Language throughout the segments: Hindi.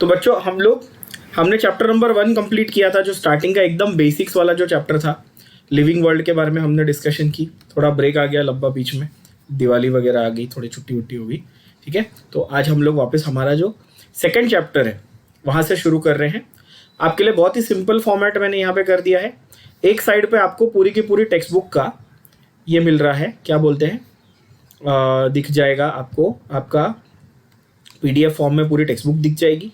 तो बच्चों हमने चैप्टर नंबर 1 कंप्लीट किया था, जो स्टार्टिंग का एकदम बेसिक्स वाला जो चैप्टर था, लिविंग वर्ल्ड के बारे में हमने डिस्कशन की। थोड़ा ब्रेक आ गया लंबा बीच में, दिवाली वगैरह आ गई, थोड़ी छुट्टी वुट्टी हो गई, ठीक है। तो आज हम लोग वापस हमारा जो सेकंड चैप्टर है वहाँ से शुरू कर रहे हैं। आपके लिए बहुत ही सिंपल फॉर्मेट मैंने यहाँ पे कर दिया है। एक साइड पे आपको पूरी की पूरी टेक्स्ट बुक का ये मिल रहा है, क्या बोलते हैं, दिख जाएगा आपको, आपका PDF फॉर्म में पूरी टेक्स्ट बुक दिख जाएगी।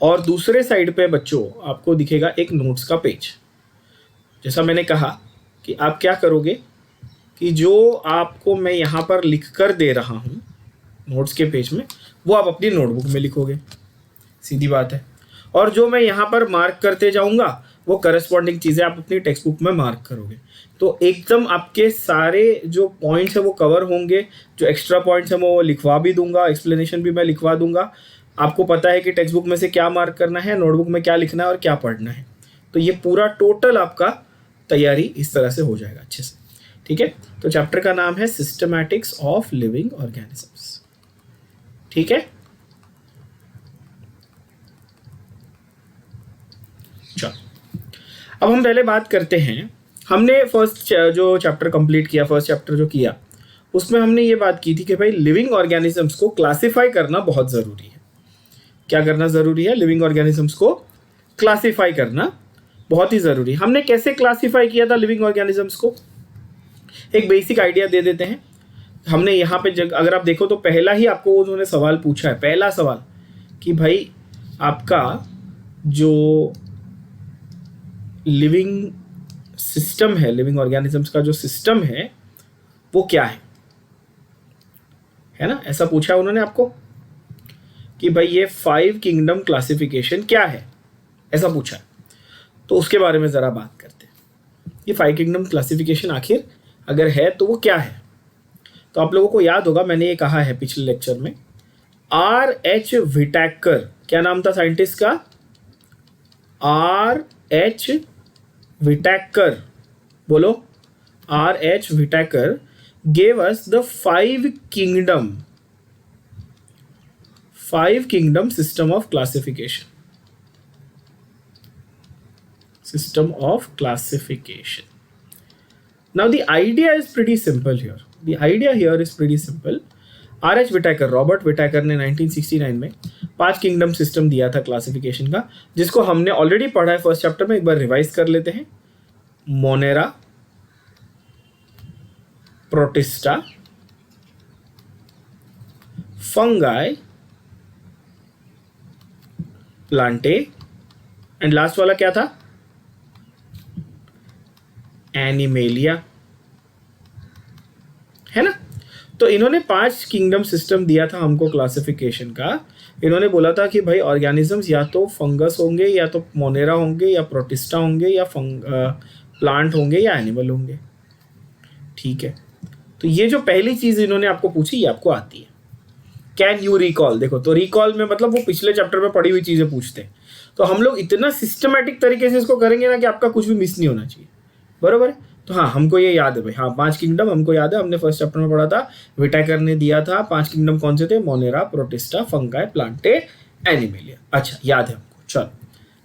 और दूसरे साइड पे बच्चों आपको दिखेगा एक नोट्स का पेज। जैसा मैंने कहा कि आप क्या करोगे कि जो आपको मैं यहाँ पर लिख कर दे रहा हूँ नोट्स के पेज में, वो आप अपनी नोटबुक में लिखोगे, सीधी बात है। और जो मैं यहाँ पर मार्क करते जाऊँगा वो करस्पॉन्डिंग चीज़ें आप अपनी टेक्स्ट बुक में मार्क करोगे। तो एकदम आपके सारे जो पॉइंट्स हैं वो कवर होंगे। जो एक्स्ट्रा पॉइंट्स हैं वो लिखवा भी दूंगा, एक्सप्लेनेशन भी मैं लिखवा दूंगा। आपको पता है कि टेक्स्ट बुक में से क्या मार्क करना है, नोटबुक में क्या लिखना है और क्या पढ़ना है। तो ये पूरा टोटल आपका तैयारी इस तरह से हो जाएगा अच्छे से, ठीक है। तो चैप्टर का नाम है सिस्टमैटिक्स ऑफ लिविंग ऑर्गेनिजम्स, ठीक है। चलो अब हम पहले बात करते हैं। हमने फर्स्ट जो चैप्टर कंप्लीट किया, फर्स्ट चैप्टर जो किया, उसमें हमने ये बात की थी कि भाई लिविंग ऑर्गेनिजम्स को क्लासिफाई करना बहुत ज़रूरी है। क्या करना ज़रूरी है? लिविंग ऑर्गेनिजम्स को क्लासिफाई करना बहुत ही ज़रूरी है। हमने कैसे क्लासिफाई किया था लिविंग ऑर्गेनिजम्स को, एक बेसिक आइडिया दे देते हैं। हमने यहाँ पे अगर आप देखो तो पहला ही आपको उन्होंने सवाल पूछा है, पहला सवाल कि भाई आपका जो लिविंग सिस्टम है, लिविंग ऑर्गेनिजम्स का जो सिस्टम है वो क्या है ना? ऐसा पूछा उन्होंने आपको कि भाई ये 5 किंगडम क्लासिफिकेशन क्या है, ऐसा पूछा है। तो उसके बारे में ज़रा बात करते हैं। ये 5 किंगडम क्लासिफिकेशन आखिर अगर है तो वो क्या है? तो आप लोगों को याद होगा, मैंने ये कहा है पिछले लेक्चर में, R.H. व्हिटेकर, क्या नाम था साइंटिस्ट का? R.H. व्हिटेकर, बोलो। R.H. Whittaker gave us the 5 kingdom system of classification. System of classification. Now the idea is pretty simple here. The idea here is pretty simple. R.H. Whittaker, Robert Whittaker ने 1969 में 5 किंगडम सिस्टम दिया था क्लासिफिकेशन का, जिसको हमने ऑलरेडी पढ़ा है फर्स्ट चैप्टर में। एक बार रिवाइज कर लेते हैं। Monera, protista, fungi, Plantae, and last वाला क्या था? एनिमेलिया, है ना? तो इन्होंने 5 किंगडम सिस्टम दिया था हमको क्लासिफिकेशन का। इन्होंने बोला था कि भाई ऑर्गेनिजम्स या तो फंगस होंगे, या तो मोनेरा होंगे, या प्रोटिस्टा होंगे, या प्लांट होंगे, या एनिमल होंगे, ठीक है। तो ये जो पहली चीज़ इन्होंने आपको पूछी, ये आपको आती है। Can you recall? देखो, तो रिकॉल में मतलब वो पिछले चैप्टर में पढ़ी हुई चीज़ें पूछते हैं। तो हम लोग इतना सिस्टमैटिक तरीके से इसको करेंगे ना कि आपका कुछ भी मिस नहीं होना चाहिए, बरोबर है। तो हाँ, हमको ये याद है भाई, हाँ 5 किंगडम हमको याद है, हमने फर्स्ट चैप्टर में पढ़ा था। व्हिटेकर ने दिया था 5 किंगडम, कौन से थे? Monera, protista, fungi, Plantae, animalia. अच्छा, याद है हमको। चलो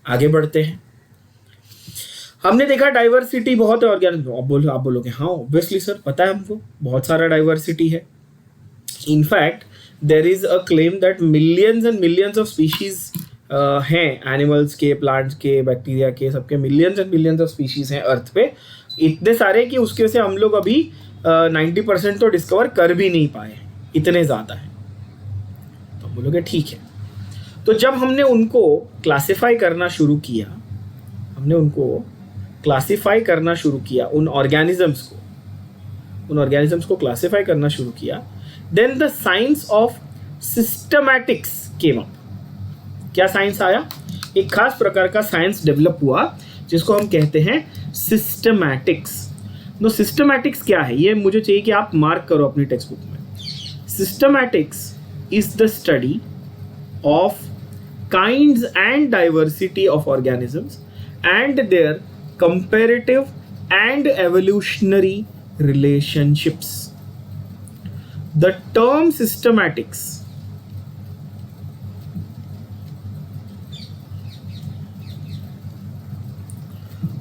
आगे बढ़ते हैं। हमने देखा डाइवर्सिटी बहुत है ऑर्गेनिज्म। आप बोलोगे हाँ ऑब्वियसली सर, पता है हमको, बहुत सारा डाइवर्सिटी है। In fact there is a claim that millions and millions of species हैं, एनिमल्स के, प्लांट्स के, बैक्टीरिया के, सबके millions and millions of species हैं अर्थ पे, इतने सारे कि उसके से हम लोग अभी 90% तो डिस्कवर कर भी नहीं पाए, इतने ज़्यादा हैं। तो बोलोगे ठीक है। तो जब हमने उनको क्लासिफाई करना शुरू किया, उन ऑर्गेनिजम्स को क्लासिफाई करना शुरू किया, then the science of systematics came up. क्या साइंस आया? एक खास प्रकार का साइंस डेवलप हुआ जिसको हम कहते हैं सिस्टमैटिक्स। तो सिस्टमैटिक्स क्या है, ये मुझे चाहिए कि आप मार्क करो अपनी टेक्स्ट बुक में। Systematics is the study of kinds and diversity of organisms and their comparative and evolutionary relationships. The term systematics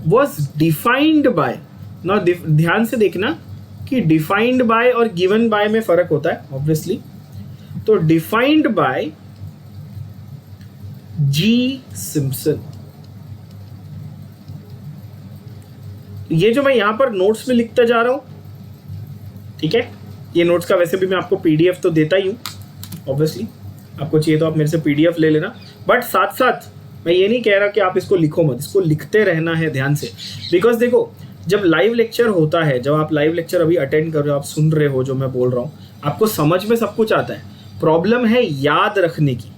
was defined by, ना ध्यान से देखना कि डिफाइंड बाय और गिवन बाय में फर्क होता है ऑब्वियसली। तो डिफाइंड बाय जी सिम्पसन। ये जो मैं यहां पर नोट्स में लिखता जा रहा हूं, ठीक है, ये नोट्स का वैसे भी मैं आपको पीडीएफ तो देता ही हूं ऑब्वियसली, आपको चाहिए तो आप मेरे से पीडीएफ ले लेना, बट साथ साथ मैं ये नहीं कह रहा कि आप इसको लिखो मत, इसको लिखते रहना है ध्यान से। बिकॉज देखो, जब लाइव लेक्चर होता है, जब आप लाइव लेक्चर अभी अटेंड कर रहे हो, आप सुन रहे हो जो मैं बोल रहा हूँ, आपको समझ में सब कुछ आता है। प्रॉब्लम है याद रखने की,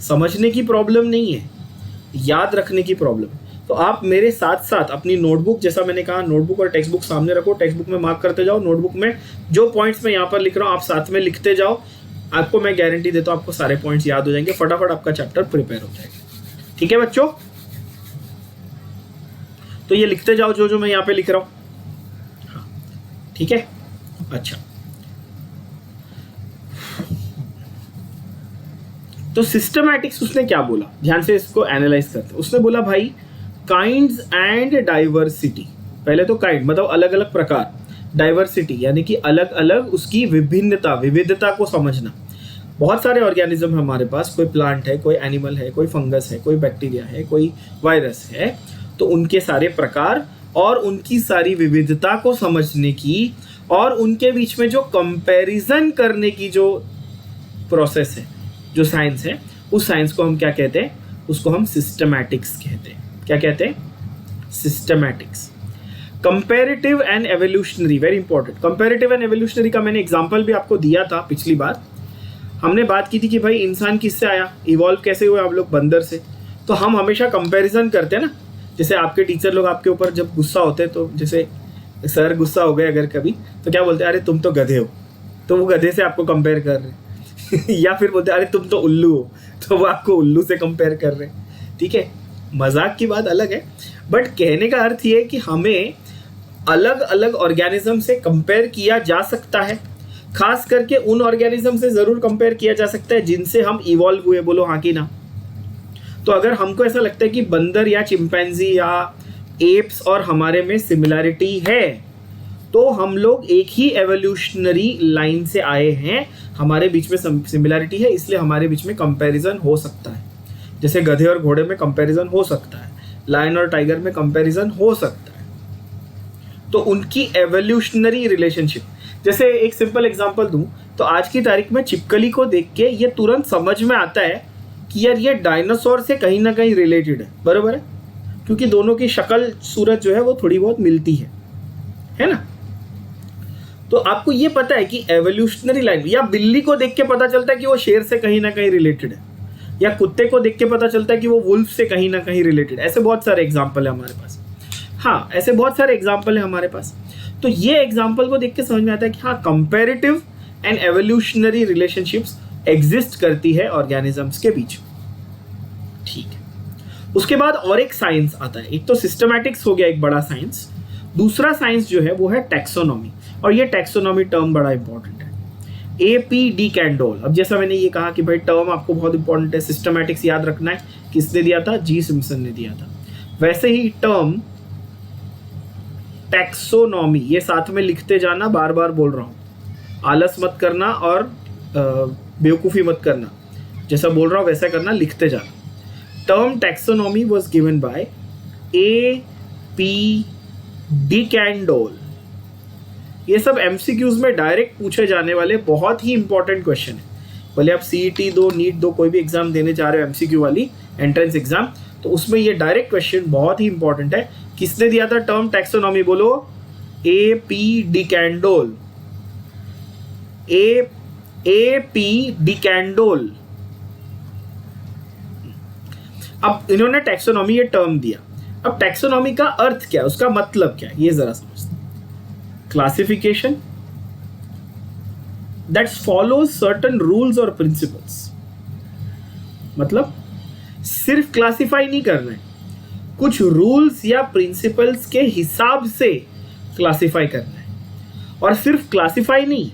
समझने की प्रॉब्लम नहीं है, याद रखने की प्रॉब्लम। तो आप मेरे साथ साथ अपनी नोटबुक, जैसा मैंने कहा, नोटबुक और टेक्स्ट बुक सामने रखो, टेक्स्ट बुक में मार्क करते जाओ, नोटबुक में जो पॉइंट्स मैं यहाँ पर लिख रहा हूँ आप साथ में लिखते जाओ। आपको मैं गारंटी देता हूँ आपको सारे पॉइंट्स याद हो जाएंगे, फटाफट आपका चैप्टर प्रिपेयर हो जाएगा। ठीक है बच्चों, तो ये लिखते जाओ जो जो मैं यहाँ पे लिख रहा हूँ। हाँ ठीक है, अच्छा। तो सिस्टमैटिक्स उसने क्या बोला, ध्यान से इसको एनालाइज करते। उसने बोला भाई काइंड्स एंड डाइवर्सिटी। पहले तो काइंड मतलब अलग अलग प्रकार, डाइवर्सिटी यानी कि अलग अलग उसकी विभिन्नता, विविधता को समझना। बहुत सारे ऑर्गेनिज्म है हमारे पास, कोई प्लांट है, कोई एनिमल है, कोई फंगस है, कोई बैक्टीरिया है, कोई वायरस है, तो उनके सारे प्रकार और उनकी सारी विविधता को समझने की और उनके बीच में जो कंपैरिजन करने की जो प्रोसेस है, जो साइंस है, उस साइंस को हम क्या कहते हैं, उसको हम सिस्टमैटिक्स कहते हैं। क्या कहते हैं? Systematics. Comparative and evolutionary, very important. Comparative and evolutionary का मैंने एग्जांपल भी आपको दिया था पिछली बार। हमने बात की थी कि भाई इंसान किससे आया, इवॉल्व कैसे हुए हम लोग, बंदर से। तो हम हमेशा कंपैरिजन करते हैं ना, जैसे आपके टीचर लोग आपके ऊपर जब गुस्सा होते हैं, तो जैसे सर गुस्सा हो गए अगर कभी, तो क्या बोलते हैं, अरे तुम तो गधे हो, तो वो गधे से आपको कंपेयर कर रहे हैं या फिर बोलते हैं अरे तुम तो उल्लू हो, तो वो आपको उल्लू से कंपेयर कर रहे हैं। ठीक है, मजाक की बात अलग है, बट कहने का अर्थ ये है कि हमें अलग अलग ऑर्गेनिज्म से कंपेयर किया जा सकता है। खास करके उन ऑर्गेनिज्म से जरूर कंपेयर किया जा सकता है जिनसे हम इवॉल्व हुए, बोलो हाँ कि ना। तो अगर हमको ऐसा लगता है कि बंदर या चिंपैंजी या एप्स और हमारे में सिमिलैरिटी है, तो हम लोग एक ही एवोल्यूशनरी लाइन से आए हैं, हमारे बीच में सिमिलैरिटी है, इसलिए हमारे बीच में कंपैरिजन हो सकता है। जैसे गधे और घोड़े में कंपैरिजन हो सकता है, लायन और टाइगर में कंपैरिजन हो सकता है। तो उनकी एवोल्यूशनरी रिलेशनशिप, जैसे एक सिंपल एग्जांपल दूं तो आज की तारीख में छिपकली को देख के ये तुरंत समझ में आता है कि यार ये डायनासोर से कहीं ना कहीं रिलेटेड है, बराबर है, क्योंकि दोनों की शक्ल सूरत जो है वो थोड़ी बहुत मिलती है ना। तो आपको ये पता है कि एवोल्यूशनरी लाइन, या बिल्ली को देख के पता चलता है कि वो शेर से कहीं ना कहीं रिलेटेड है, या कुत्ते को देख के पता चलता है कि वो वुल्फ से कहीं ना कहीं रिलेटेड है। ऐसे बहुत सारे एग्जाम्पल है हमारे पास। हाँ, ऐसे बहुत सारे एग्जाम्पल है हमारे पास। तो ये एग्जाम्पल को देख के समझ में आता है कि हाँ, comparative and evolutionary relationships exist करती है ऑर्गेनिजम्स के बीच। ठीक है, उसके बाद और एक साइंस आता है। एक तो सिस्टमैटिक्स हो गया एक बड़ा साइंस, दूसरा साइंस जो है वो है टैक्सोनॉमी। और ये टैक्सोनॉमी टर्म बड़ा इंपॉर्टेंट है, AP डी कैंडोल। अब जैसा मैंने ये कहा कि भाई टर्म आपको बहुत इंपॉर्टेंट है, सिस्टमैटिक्स याद रखना है, किसने दिया था, जी सिम्पसन ने दिया था। वैसे ही टर्म टैक्सोनॉमी, ये साथ में लिखते जाना, बार बार बोल रहा हूँ, आलस मत करना और बेवकूफ़ी मत करना, जैसा बोल रहा हूँ वैसा करना, लिखते जाना। Term taxonomy was given bye AP D Candolle. ये सब MCQs में डायरेक्ट पूछे जाने वाले बहुत ही इंपॉर्टेंट क्वेश्चन है। भले आप CET दो, नीट दो, कोई भी एग्जाम देने जा रहे हो MCQ वाली एंट्रेंस एग्जाम, तो उसमें ये डायरेक्ट क्वेश्चन बहुत ही इंपॉर्टेंट है। किसने दिया था टर्म टैक्सोनॉमी, बोलो, AP D Candolle. AP D Candolle. अब इन्होंने टैक्सोनॉमी ये टर्म दिया। अब टैक्सोनॉमी का अर्थ क्या है, उसका मतलब क्या है, ये जरा समझते हैं। Classification that follows certain rules और principles। मतलब सिर्फ क्लासिफाई नहीं करना है, कुछ रूल्स या प्रिंसिपल्स के हिसाब से क्लासिफाई करना है। और सिर्फ क्लासिफाई नहीं,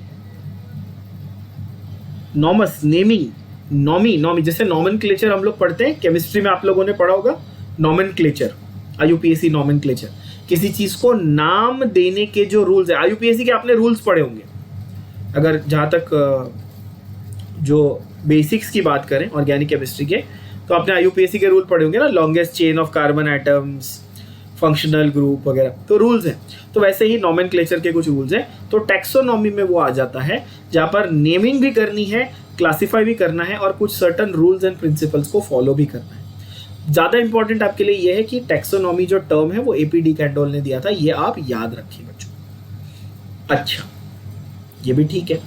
नॉमस, नेमिंग, नॉमी, जैसे नॉमेनक्लेचर हम लोग पढ़ते हैं केमिस्ट्री में, आप लोगों ने पढ़ा होगा नॉमेनक्लेचर। आईयूपीएसी नॉमेनक्लेचर, किसी चीज को नाम देने के जो रूल्स है, आईयूपीएसी के आपने रूल्स पढ़े होंगे। अगर जहाँ तक जो बेसिक्स की बात करें ऑर्गेनिक केमिस्ट्री के, तो आपने आईयूपीएसी के रूल पढ़े होंगे ना, longest chain of carbon atoms, functional group वगैरह, तो रूल्स हैं। तो वैसे ही नॉमेनक्लेचर के कुछ रूल्स हैं। तो टैक्सोनॉमी में वो आ जाता है जहाँ पर नेमिंग भी करनी है, क्लासीफाई भी करना है और कुछ सर्टन रूल्स एंड प्रिंसिपल्स को फॉलो भी करना है। ज़्यादा इंपॉर्टेंट आपके लिए ये है कि टैक्सोनॉमी जो टर्म है वो एपीडी कैंडोल ने दिया था, ये आप याद रखिए बच्चों। अच्छा, ये भी ठीक है।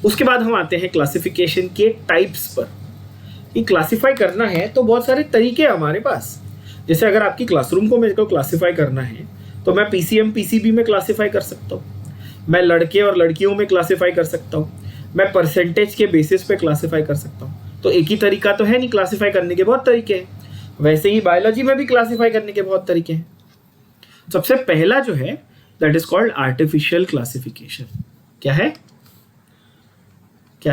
उसके बाद हम आते हैं क्लासिफिकेशन के टाइप्स पर। कि क्लासिफाई करना है तो बहुत सारे तरीके हैं हमारे पास। जैसे अगर आपकी क्लासरूम को मेरे को क्लासिफाई करना है तो मैं पीसीएम पीसीबी में क्लासिफाई कर सकता हूँ, मैं लड़के और लड़कियों में क्लासिफाई कर सकता हूँ, मैं परसेंटेज के बेसिस पे क्लासिफाई कर सकता हूँ। तो एक ही तरीका तो है नहीं, क्लासिफाई करने के बहुत तरीके हैं। वैसे ही बायोलॉजी में भी क्लासिफाई करने के बहुत तरीके हैं। सबसे पहला जो है that is called artificial classification. क्या है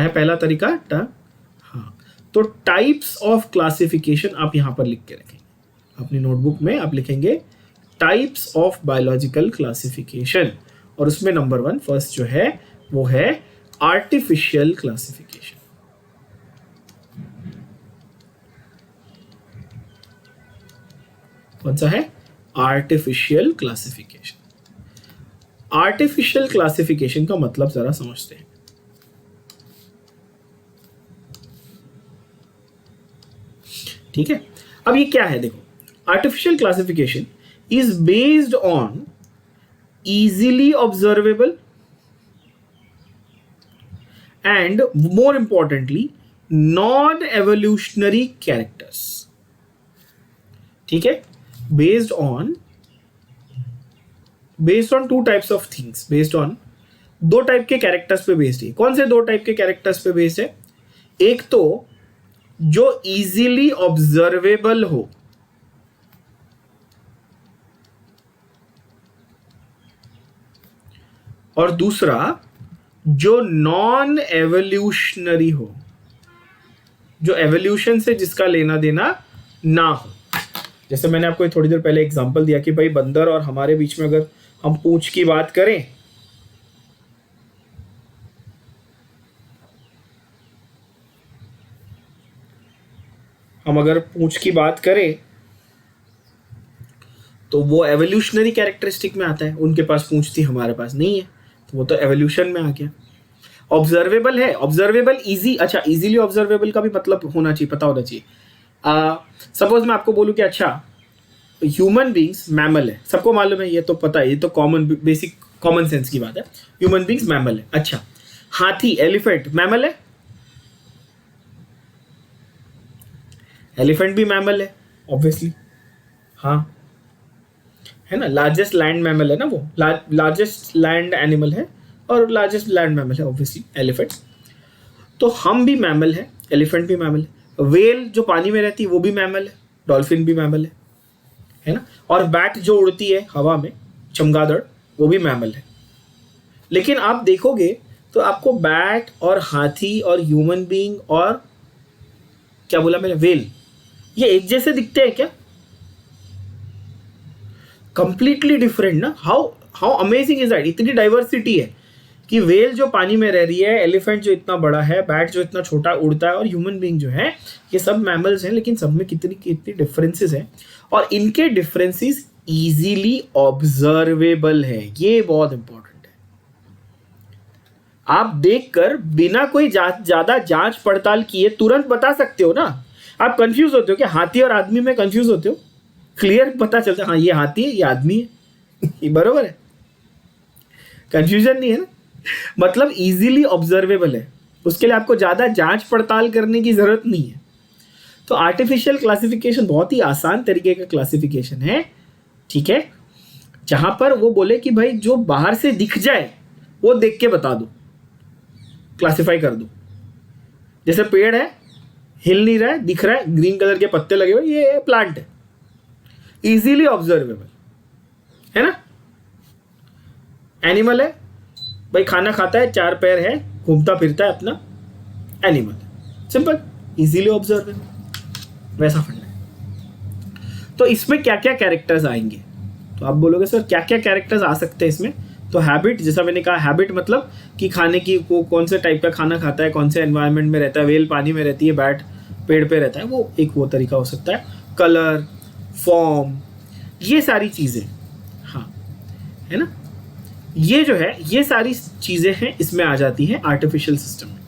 पहला तरीका? हाँ, तो टाइप्स ऑफ क्लासिफिकेशन आप यहां पर लिख के रखेंगे अपनी नोटबुक में। आप लिखेंगे टाइप्स ऑफ बायोलॉजिकल क्लासिफिकेशन, और उसमें नंबर 1 फर्स्ट जो है वो है आर्टिफिशियल क्लासिफिकेशन। कौन सा है? Artificial classification. आर्टिफिशियल क्लासिफिकेशन का मतलब जरा समझते हैं। ठीक है, अब ये क्या है? देखो, artificial classification is based on easily observable and more importantly non evolutionary characters. ठीक है, based on two types of things, based on 2 type के कैरेक्टर्स पे बेस्ड है। कौन से 2 टाइप के कैरेक्टर्स पे बेस्ड है? एक तो जो इजीली ऑब्जर्वेबल हो, और दूसरा जो नॉन एवोल्यूशनरी हो, जो एवोल्यूशन से जिसका लेना देना ना हो। जैसे मैंने आपको थोड़ी देर पहले एग्जांपल दिया कि भाई बंदर और हमारे बीच में अगर हम पूंछ की बात करें, तो वो एवोल्यूशनरी कैरेक्टरिस्टिक में आता है। उनके पास पूंछ थी, हमारे पास नहीं है, तो वो तो एवोल्यूशन में आ गया। ऑब्जर्वेबल है, ऑब्जर्वेबल इजी, अच्छा इजीली ऑब्जर्वेबल का भी मतलब होना चाहिए, पता होना चाहिए। सपोज मैं आपको बोलूं कि अच्छा ह्यूमन बींग्स मैमल है, सबको मालूम है, ये तो पता है, ये तो कॉमन बेसिक कॉमन सेंस की बात है। ह्यूमन बींग्स मैमल है। अच्छा, हाथी एलिफेंट मैमल है? एलिफेंट भी मैमल है ऑब्वियसली, हाँ, है ना। लार्जेस्ट लैंड मैमल है ना, वो लार्जेस्ट लैंड एनिमल है और लार्जेस्ट लैंड मैमल है ऑब्वियसली एलिफेंट। तो हम भी मैमल है, एलिफेंट भी मैमल है। वेल जो पानी में रहती है वो भी मैमल है, डॉल्फिन भी मैमल है ना। और बैट जो उड़ती है हवा में, चमगादड़, वो भी मैमल है। लेकिन आप देखोगे तो आपको बैट और हाथी और ह्यूमन बीइंग और क्या बोला मैंने, वेल, ये एक जैसे दिखते हैं क्या? कंप्लीटली डिफरेंट ना। How amazing is that. इतनी डाइवर्सिटी है कि वेल जो पानी में रह रही है, एलिफेंट जो इतना बड़ा है, बैट जो इतना छोटा उड़ता है, और ह्यूमन बीइंग जो है, ये सब मैमल्स हैं, लेकिन सब में कितनी डिफरेंसेस हैं, और इनके डिफरेंसेस इजीली ऑब्जर्वेबल है। ये बहुत इंपॉर्टेंट है। आप देखकर बिना कोई ज्यादा जांच पड़ताल किए तुरंत बता सकते हो ना। आप कंफ्यूज होते हो कि हाथी और आदमी में कंफ्यूज होते हो, क्लियर पता चलता है, हाँ ये हाथी है, ये आदमी है। ये बरोबर है, कंफ्यूजन नहीं है ना। मतलब इजीली ऑब्जर्वेबल है, उसके लिए आपको ज्यादा जांच पड़ताल करने की जरूरत नहीं है। तो आर्टिफिशियल क्लासिफिकेशन बहुत ही आसान तरीके का क्लासिफिकेशन है, ठीक है, जहां पर वो बोले कि भाई जो बाहर से दिख जाए वो देख के बता दो, क्लासिफाई कर दो। जैसे पेड़ है, हिल नहीं रहा है, दिख रहा है, ग्रीन कलर के पत्ते लगे हुए, ये प्लांट है, इजीली ऑब्जर्वेबल है ना। एनिमल है, भाई खाना खाता है, 4 पैर है, घूमता फिरता है अपना, एनिमल है, सिंपल, इजीली ऑब्जर्वेबल, वैसा फंडा है। तो इसमें क्या क्या कैरेक्टर्स आएंगे? तो आप बोलोगे सर क्या क्या कैरेक्टर्स आ सकते हैं इसमें? तो हैबिट, जैसा मैंने कहा, हैबिट मतलब कि खाने की, वो कौन से टाइप का खाना खाता है, कौन से एनवायरनमेंट में रहता है, वेल पानी में रहती है, बैट पेड़ पे रहता है, वो एक वो तरीका हो सकता है। कलर, फॉर्म, ये सारी चीज़ें, हाँ, है ना, ये जो है ये सारी चीज़ें हैं, इसमें आ जाती हैं आर्टिफिशियल सिस्टम में।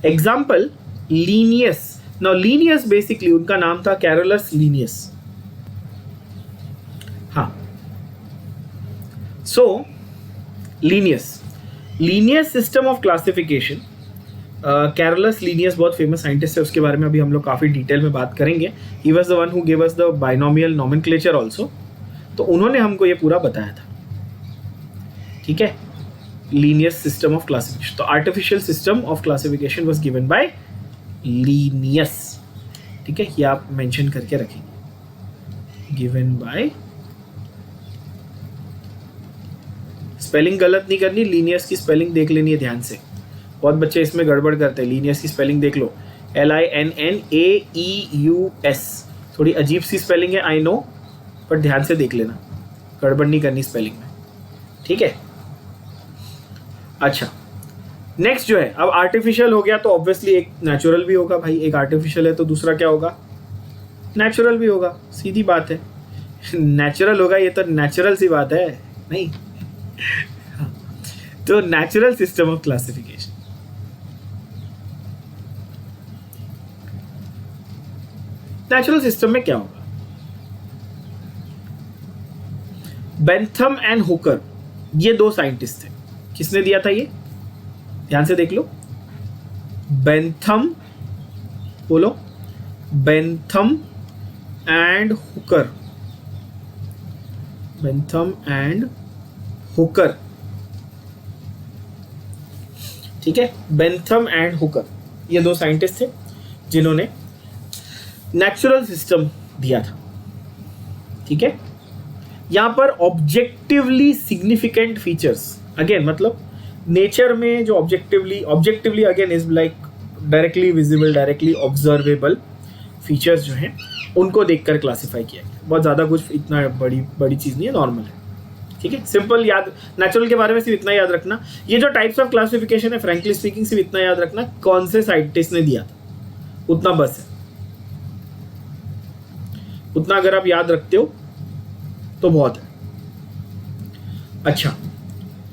Example Linnaeus. Now Linnaeus basically उनका नाम था कैरोलस लीनियस। हाँ, so Linnaeus system of classification, Carolus Linnaeus बहुत फेमस साइंटिस्ट है, उसके बारे में अभी हम लोग काफ़ी डिटेल में बात करेंगे। He was the one who gave us the binomial nomenclature also, तो उन्होंने हमको ये पूरा बताया था, ठीक है। लीनियस सिस्टम ऑफ क्लासिफिकेशन, तो artificial system of classification was given by Linnaeus, ठीक है, ये आप मेंशन करके रखेंगे, गिवन बाय। स्पेलिंग गलत नहीं करनी, लीनियस की स्पेलिंग देख लेनी है ध्यान से, बहुत बच्चे इसमें गड़बड़ करते हैं। लीनियस की स्पेलिंग देख लो, LINNAEUS, थोड़ी अजीब सी स्पेलिंग है, आई नो, पर ध्यान से देख लेना, गड़बड़ नहीं करनी स्पेलिंग में, ठीक है। अच्छा, नेक्स्ट जो है, अब आर्टिफिशियल हो गया तो ऑब्वियसली एक नेचुरल भी होगा भाई, एक आर्टिफिशियल है तो दूसरा क्या होगा? नेचुरल भी होगा, सीधी बात है। नेचुरल होगा ये तो नेचुरल सी बात है, नहीं? तो natural system of classification, natural system में क्या होगा? बेंथम एंड हुकर, ये दो साइंटिस्ट थे। किसने दिया था ये? ध्यान से देख लो, बेंथम, बोलो, Bentham and Hooker, Bentham and Hooker, ठीक है। बेंथम एंड हुकर, ये दो साइंटिस्ट थे जिन्होंने नेचुरल सिस्टम दिया था, ठीक है। यहां पर ऑब्जेक्टिवली सिग्निफिकेंट फीचर्स, अगेन मतलब नेचर में जो objectively again is like directly visible, directly observable features जो हैं उनको देखकर क्लासिफाई किया गया। बहुत ज़्यादा कुछ इतना बड़ी चीज़ नहीं है, नॉर्मल है, ठीक है। सिंपल याद, नेचुरल के बारे में सिर्फ इतना याद रखना, ये जो टाइप्स ऑफ क्लासिफिकेशन है फ्रैंकली स्पीकिंग सिर्फ इतना याद रखना कौन से साइंटिस्ट ने दिया था, उतना बस है। उतना अगर आप याद रखते हो तो बहुत है। अच्छा,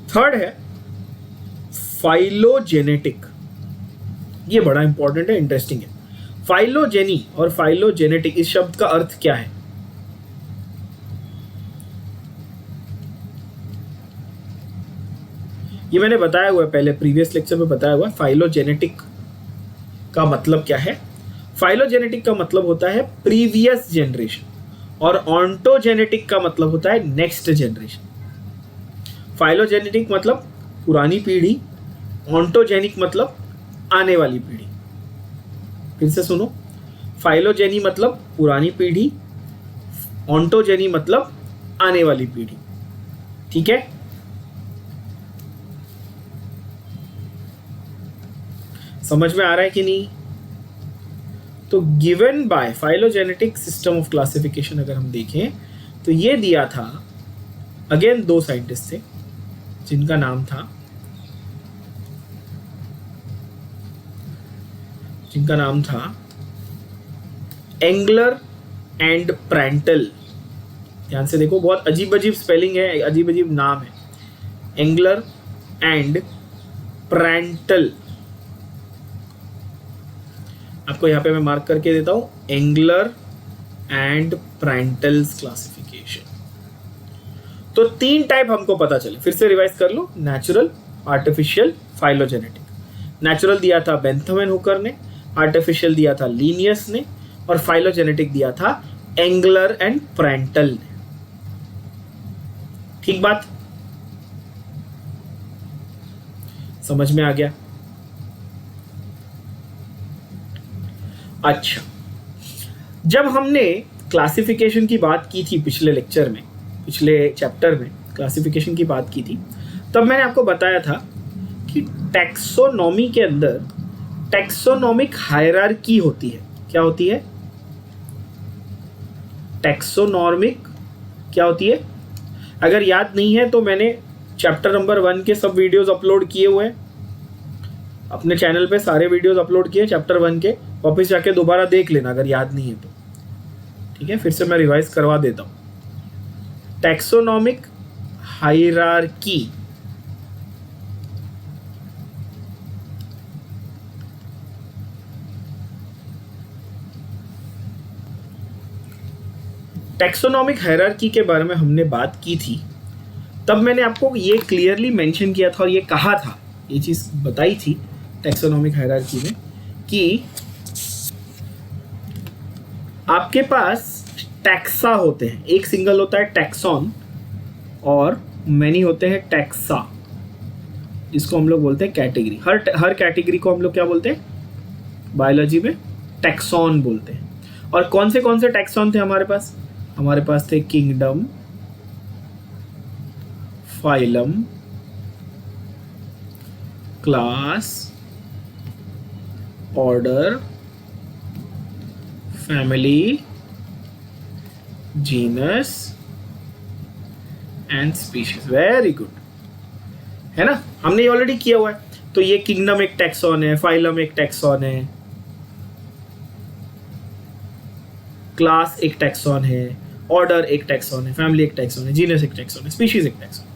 थर्ड है फाइलोजेनेटिक, ये बड़ा इंपॉर्टेंट है, इंटरेस्टिंग है। फाइलोजेनी और फाइलोजेनेटिक, इस शब्द का अर्थ क्या है? ये मैंने बताया हुआ है पहले, प्रीवियस लेक्चर में बताया हुआ है। फाइलोजेनेटिक का मतलब क्या है? फाइलोजेनेटिक का मतलब होता है प्रीवियस जनरेशन, और ऑन्टोजेनेटिक का मतलब होता है नेक्स्ट जनरेशन। फाइलोजेनेटिक मतलब पुरानी पीढ़ी, ऑन्टोजेनिक मतलब आने वाली पीढ़ी। फिर से सुनो, फाइलोजेनी मतलब पुरानी पीढ़ी, ऑन्टोजेनी मतलब आने वाली पीढ़ी, ठीक है। समझ में आ रहा है कि नहीं? तो given by phylogenetic system of classification अगर हम देखें तो ये दिया था, अगेन दो साइंटिस्ट थे जिनका नाम था एंगलर एंड प्रैंटल। ध्यान से देखो, बहुत अजीब अजीब स्पेलिंग है, अजीब अजीब नाम है, एंगलर एंड प्रैंटल। आपको यहाँ पे मैं मार्क करके देता हूं, एंगलर एंड प्रैंटल्स क्लासिफिकेशन। तो तीन टाइप हमको पता चले, फिर से रिवाइज कर लो, नेचुरल, आर्टिफिशियल, फाइलोजेनेटिक। नेचुरल दिया था बेंथम एंड हुकर ने, आर्टिफिशियल दिया था लीनियस ने, और फाइलोजेनेटिक दिया था एंगलर एंड प्रैंटल ने। ठीक बात, समझ में आ गया? अच्छा, जब हमने क्लासिफिकेशन की बात की थी पिछले लेक्चर में, पिछले चैप्टर में क्लासिफिकेशन की बात की थी, तब मैंने आपको बताया था कि टैक्सोनॉमी के अंदर टैक्सोनॉमिक हायरार्की होती है। क्या होती है? टैक्सोनॉमिक क्या होती है? अगर याद नहीं है तो मैंने चैप्टर नंबर 1 के सब वीडियोस अपलोड किए हुए हैं अपने चैनल पे, सारे वीडियोस अपलोड किए चैप्टर 1 के, वापस जाके दोबारा देख लेना अगर याद नहीं है तो, ठीक है? फिर से मैं रिवाइज करवा देता हूँ। टैक्सोनॉमिक हायरार्की टैक्सोनॉमिक हायरार्की के बारे में हमने बात की थी, तब मैंने आपको ये क्लियरली मेंशन किया था और ये कहा था, ये चीज़ बताई थी टैक्सोनॉमिक हायरार्की में कि आपके पास टैक्सा होते हैं, एक सिंगल होता है टैक्सॉन और मैनी होते हैं टैक्सा, जिसको हम लोग बोलते हैं कैटेगरी। हर कैटेगरी को हम लोग क्या बोलते हैं बायोलॉजी में? टैक्सॉन बोलते हैं। और कौन से टैक्सॉन थे हमारे पास? हमारे पास थे kingdom, phylum, class, order, family, genus and species. Very good, है ना? हमने ये ऑलरेडी किया हुआ है। तो ये किंगडम एक टैक्सॉन है, फाइलम एक टैक्सॉन है, क्लास एक टैक्सॉन है, ऑर्डर एक टैक्सॉन है, फैमिली एक टैक्सॉन है, जीनस एक टैक्सॉन है, स्पीशीज एक टैक्सॉन है।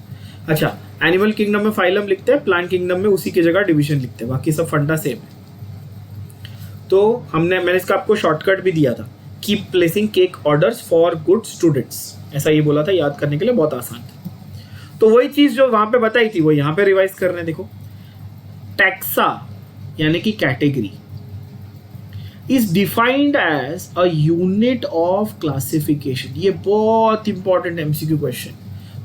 अच्छा, एनिमल किंगडम में फाइलम लिखते हैं, प्लांट किंगडम में उसी की जगह डिवीजन लिखते हैं, बाकी सब फंडा सेम है। तो मैंने इसका आपको शॉर्टकट भी दिया था, keep placing cake orders for good students, ऐसा ये बोला था, याद करने के लिए बहुत आसान था। तो वही चीज जो वहां पे बताई थी वो यहाँ पे रिवाइज कर रहे हैं। देखो, टैक्सा यानी कि category is defined as a unit of classification। ये बहुत इंपॉर्टेंट एमसीक्यू क्वेश्चन,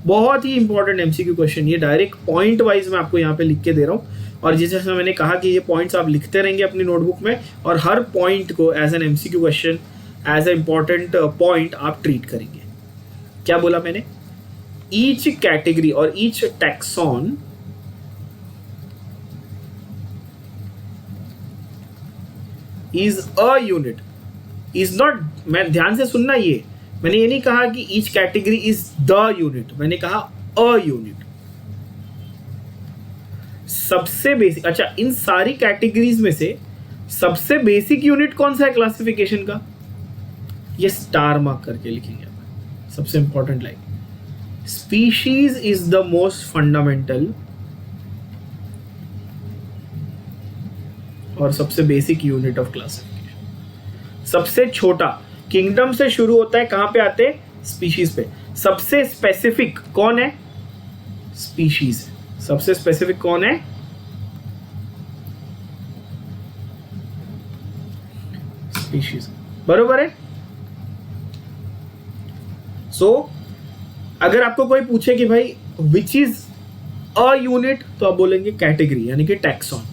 बहुत ही इंपॉर्टेंट एमसीक्यू क्वेश्चन। ये डायरेक्ट पॉइंट वाइज मैं आपको यहाँ पे लिख के दे रहा हूँ, और जैसे मैंने कहा कि ये पॉइंट्स आप लिखते रहेंगे अपनी नोटबुक में, और हर पॉइंट को as an MCQ question, as a important point आप ट्रीट करेंगे। क्या बोला मैंने? ईच कैटेगरी और each taxon is a unit, is not, मैं ध्यान से सुनना, ये मैंने ये नहीं कहा कि each category is the unit, मैंने कहा a unit, सबसे बेसिक। अच्छा, इन सारी कैटेगरीज में से सबसे बेसिक यूनिट कौन सा है क्लासिफिकेशन का? ये स्टार मार्क करके लिखेंगे आप, सबसे important line. Species is the most fundamental और सबसे बेसिक यूनिट ऑफ क्लासिफिकेशन। सबसे छोटा किंगडम से शुरू होता है, कहां पे आते हैं? स्पीशीज पे। सबसे स्पेसिफिक कौन है? स्पीशीज। सबसे स्पेसिफिक कौन है? स्पीशीज। बरोबर है? सो अगर आपको कोई पूछे कि भाई विच इज अ यूनिट, तो आप बोलेंगे कैटेगरी यानी कि taxon.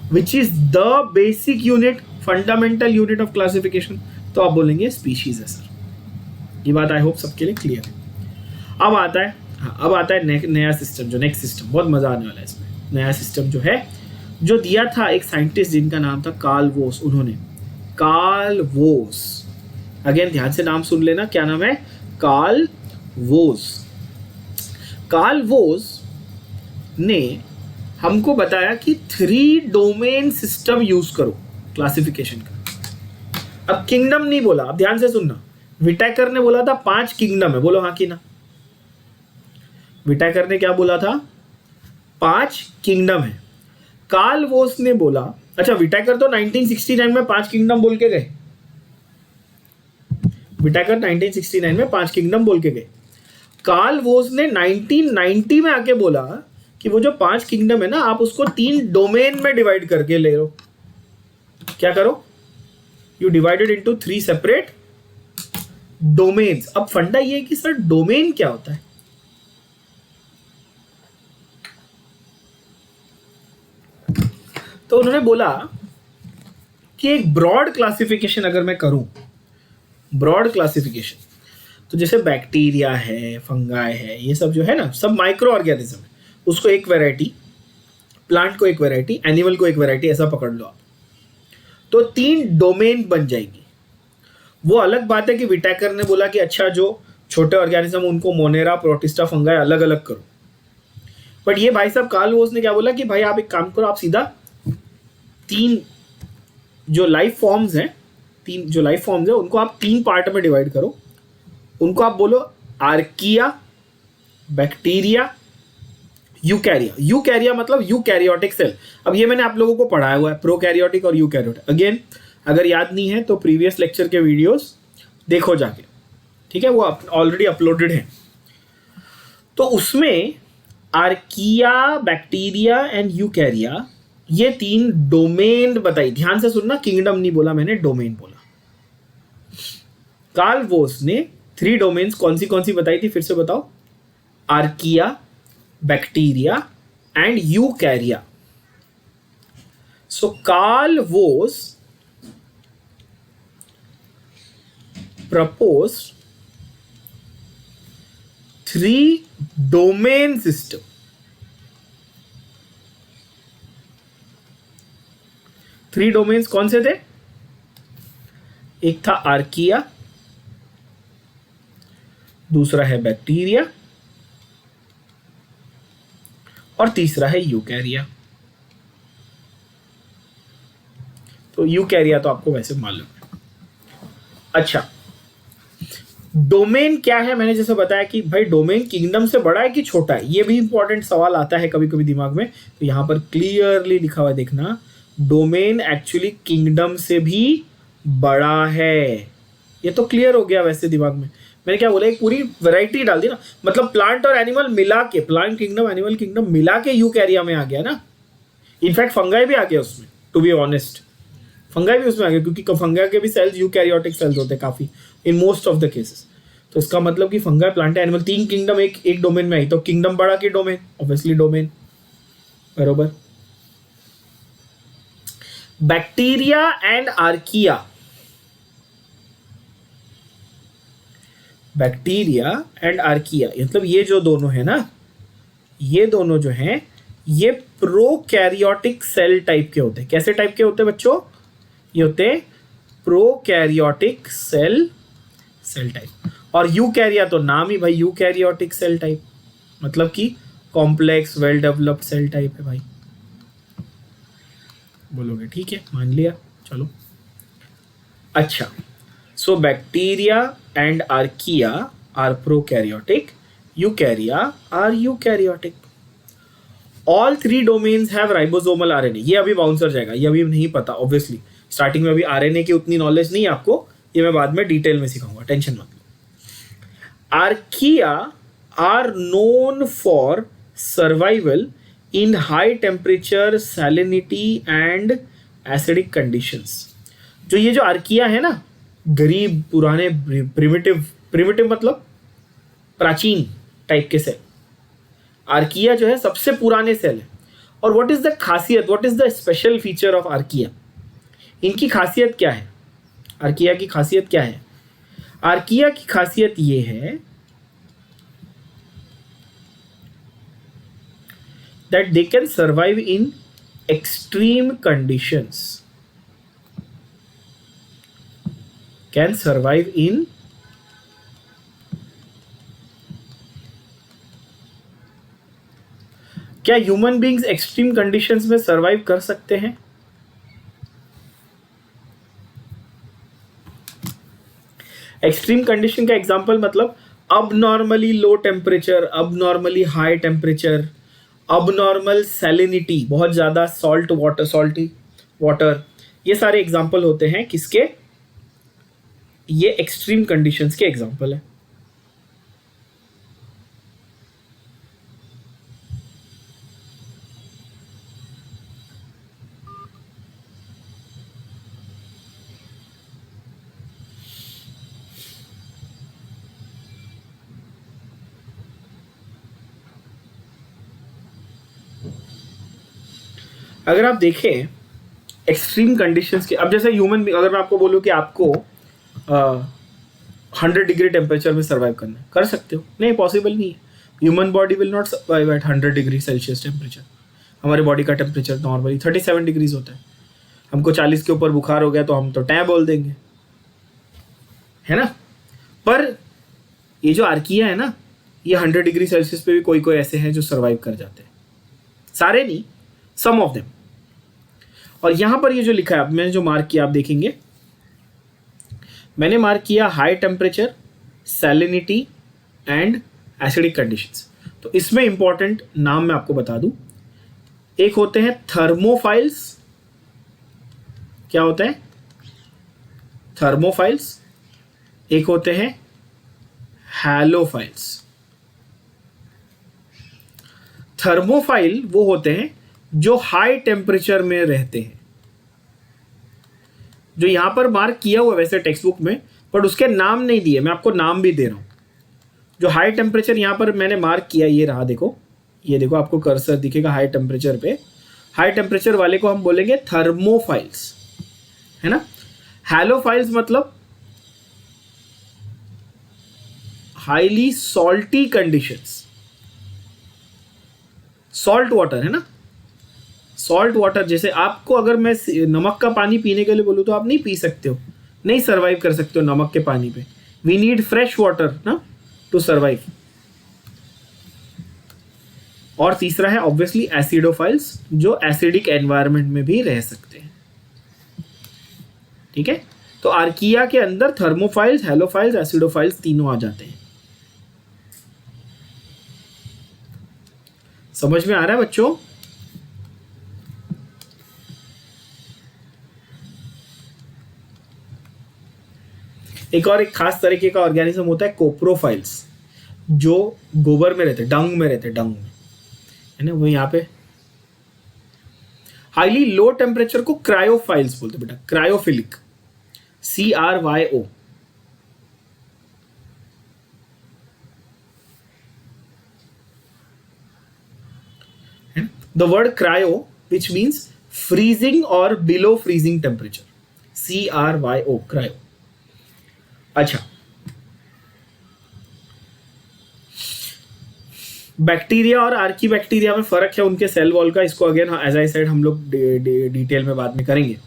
Which is the basic unit, fundamental unit of classification, तो आप बोलेंगे स्पीशीज है सर। ये बात आई होप सबके लिए क्लियर है। अब आता है नया सिस्टम, जो नेक्स्ट सिस्टम, बहुत मजा आने वाला है इसमें। नया सिस्टम जो है, जो दिया था एक साइंटिस्ट जिनका नाम था कार्ल वोस, उन्होंने, कार्ल वोस, अगेन ध्यान से नाम सुन लेना, क्या नाम है? कार्ल वोस। कार्ल वोस ने हमको बताया कि 3 डोमेन सिस्टम यूज करो क्लासिफिकेशन का। अब किंगडम नहीं बोला, अब ध्यान से सुनना। विटाकर ने बोला था 5 किंगडम है, बोलो हाँ कि ना? विटाकर ने क्या बोला था? 5 किंगडम है। कार्ल वोस ने बोला, अच्छा विटाकर तो 1969 में 5 किंगडम बोल के गए। विटाकर 1969 में 5 किंगडम बोल के गए। कार्ल वोस ने 1990 में आके बोला कि वो जो 5 किंगडम है ना, आप उसको 3 डोमेन में डिवाइड करके ले लो। क्या करो? You divided into 3 separate domains. अब फंडा ये है कि सर डोमेन क्या होता है? तो उन्होंने बोला कि एक ब्रॉड क्लासिफिकेशन अगर मैं करूं, ब्रॉड क्लासिफिकेशन, तो जैसे बैक्टीरिया है, फंगाई है, ये सब जो है ना, सब माइक्रो ऑर्गेनिज्म है, उसको एक वैरायटी, प्लांट को एक वैरायटी, एनिमल को एक वैरायटी, ऐसा पकड़ लो आप। तो 3 डोमेन बन जाएगी। वो अलग बात है कि विटैकर ने बोला कि अच्छा जो छोटे ऑर्गेनिज्म उनको मोनेरा, प्रोटिस्टा, फंगाई अलग अलग करो, बट ये भाई साहब कार्ल वोस ने क्या बोला कि भाई आप एक काम करो, आप सीधा 3 जो लाइफ फॉर्म्स हैं उनको आप 3 पार्ट में डिवाइड करो। उनको आप बोलो आर्किया, बैक्टीरिया, यूकैरिया। यूकैरिया मतलब यूकैरियोटिक सेल। अब ये मैंने आप लोगों को पढ़ाया हुआ है, प्रोकैरियोटिक और यूकैरियोटिक। अगेन अगर याद नहीं है तो प्रीवियस लेक्चर के वीडियोस देखो जाके, ठीक है, वो ऑलरेडी अपलोडेड है। तो उसमें आर्किया, बैक्टीरिया एंड यूकैरिया, ये 3 डोमेन बताई। ध्यान से सुनना, किंगडम नहीं बोला मैंने, डोमेन बोला। कार्ल वोस ने 3 डोमेन्स कौन सी बताई थी, फिर से बताओ। Archaea, bacteria and eukarya. So Carl Woese proposed 3 domain system. Three domains कौन से थे? एक था आर्किया, दूसरा है बैक्टीरिया और तीसरा है यूकैरिया। तो यूकैरिया तो आपको वैसे मालूम है। अच्छा, डोमेन क्या है? मैंने जैसे बताया कि भाई डोमेन किंगडम से बड़ा है कि छोटा है, ये भी इंपॉर्टेंट सवाल आता है कभी कभी दिमाग में। तो यहां पर क्लियरली लिखा हुआ है, देखना, डोमेन एक्चुअली किंगडम से भी बड़ा है। ये तो क्लियर हो गया वैसे दिमाग में। मैंने क्या बोला, एक पूरी वैरायटी डाल दी ना, मतलब प्लांट और एनिमल मिला के, प्लांट किंगडम एनिमल किंगडम मिला के यूकैरिया में आ गया ना। इनफैक्ट फंगाई भी आ गया उसमें, टू बी ऑनेस्ट, फंगाई भी उसमें आ गया, क्योंकि फंगाई के भी सेल्स यूकैरियोटिक सेल्स होते हैं काफी, in most of the cases. तो इसका मतलब कि फंगाई, प्लांट, एनिमल, 3 किंगडम एक डोमेन में आई, तो किंगडम बड़ा कि डोमेन? ऑब्वियसली डोमेन, बरोबर। Bacteria and archaea, bacteria and archaea मतलब ये जो दोनों है ना, ये दोनों जो हैं ये प्रोकैरियोटिक सेल टाइप के होते हैं। कैसे टाइप के होते हैं बच्चों? ये होते हैं प्रोकैरियोटिक सेल टाइप। और यूकैरिया तो नाम ही भाई यूकैरियोटिक सेल टाइप, मतलब कि complex well developed cell type है भाई। बोलोगे ठीक है, मान लिया, चलो। अच्छा, so bacteria and archaea are prokaryotic, eukarya are eukaryotic. All 3 domains have ribosomal RNA. ये अभी बाउंसर जाएगा, ये अभी नहीं पता ऑब्वियसली, स्टार्टिंग में अभी आरएनए की उतनी नॉलेज नहीं है आपको, ये मैं बाद में डिटेल में सिखाऊंगा, टेंशन मत लो। Archaea are known for survival in high temperature, salinity and acidic conditions। जो ये जो आर्किया है ना, गरीब पुराने प्रिमिटिव मतलब प्राचीन टाइप के सेल, आर्किया जो है सबसे पुराने सेल है। और व्हाट इज द खासियत, what is the special feature of archaea? इनकी खासियत क्या है? आर्किया की खासियत क्या है? आर्किया की खासियत ये है that they can survive in extreme conditions, can survive in क्या ह्यूमन बींग्स एक्सट्रीम कंडीशंस में सर्वाइव कर सकते हैं? एक्सट्रीम कंडीशन का एग्जांपल मतलब अब नॉर्मली लो टेम्परेचर, अब नॉर्मली हाई टेम्परेचर, अब नॉर्मल सैलिनिटी, बहुत ज़्यादा सॉल्टी वाटर, ये सारे एग्जाम्पल होते हैं किसके? ये एक्सट्रीम कंडीशंस के एग्जाम्पल है। अगर आप देखें एक्सट्रीम कंडीशंस के, अब जैसे ह्यूमन, अगर मैं आपको बोलूं कि आपको 100 डिग्री टेम्परेचर में सर्वाइव करना है, कर सकते हो? नहीं, पॉसिबल नहीं है। Human body will not survive eight 100 degree Celsius temperature. हमारे बॉडी का टेम्परेचर नॉर्मली 37 डिग्रीज होता है। हमको 40 के ऊपर बुखार हो गया तो हम तो टैं बोल देंगे। है ना। पर ये जो आर्किया है ना, ये 100 डिग्री सेल्सियस पे भी कोई कोई ऐसे हैं जो सर्वाइव कर जाते हैं, सारे नहीं, सम ऑफ देम। और यहां पर ये जो लिखा है, अब मैंने जो मार्क किया आप देखेंगे, मैंने मार्क किया high temperature, salinity and acidic conditions. तो इसमें इंपॉर्टेंट नाम मैं आपको बता दूं, एक होते हैं थर्मोफाइल्स। क्या होते हैं? थर्मोफाइल्स। एक होते हैं हैलोफाइल्स। थर्मोफाइल वो होते हैं जो हाई टेम्परेचर में रहते हैं, जो यहां पर मार्क किया हुआ वैसे टेक्स्ट बुक में, पर उसके नाम नहीं दिए, मैं आपको नाम भी दे रहा हूं। जो हाई टेम्परेचर यहां पर मैंने मार्क किया, ये रहा, देखो, ये देखो, आपको कर्सर दिखेगा हाई टेम्परेचर पे। हाई टेम्परेचर वाले को हम बोलेंगे थर्मोफाइल्स, है ना। हैलोफाइल्स मतलब highly salty conditions, salt water, है ना। सॉल्ट वाटर, जैसे आपको अगर मैं नमक का पानी पीने के लिए बोलूँ तो आप नहीं पी सकते हो, नहीं सर्वाइव कर सकते हो नमक के पानी पे। वी नीड फ्रेश वाटर ना टू सर्वाइव। और तीसरा है ऑब्वियसली एसिडोफाइल्स, जो एसिडिक एनवायरनमेंट में भी रह सकते हैं, ठीक है। तो आर्किया के अंदर थर्मोफाइल्स, हैलोफाइल्स, एसिडोफाइल्स तीनों आ जाते हैं। समझ में आ रहा है बच्चों? एक खास तरीके का ऑर्गेनिज्म होता है कोप्रोफाइल्स, जो गोबर में रहते, डंग में रहते, डंग में, है ना। वो यहाँ पे हाईली लो टेम्परेचर को क्रायोफाइल्स बोलते बेटा, cryophilic, CRYO। The word cryo which means freezing और below freezing temperature, CRYO, cryo. अच्छा, बैक्टीरिया और आर्की बैक्टीरिया में फर्क है उनके सेल वॉल का, इसको अगेन एज आई सेड हम लोग डिटेल में बाद में करेंगे।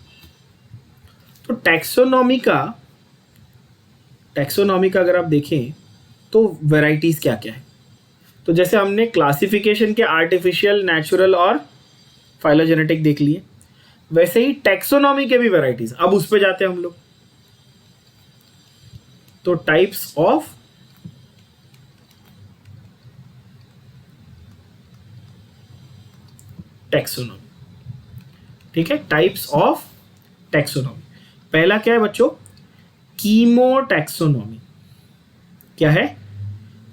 तो टैक्सोनॉमी का अगर आप देखें तो वैरायटीज क्या क्या है। तो जैसे हमने क्लासिफिकेशन के आर्टिफिशियल, नेचुरल और फाइलोजेनेटिक देख लिए, वैसे ही टैक्सोनॉमी के भी वैरायटीज। अब उस पे जाते हैं हम लोग। तो टाइप्स ऑफ टैक्सोनॉमी, ठीक है, टाइप्स ऑफ टैक्सोनॉमी। पहला क्या है बच्चों? कीमोटैक्सोनॉमी। क्या है?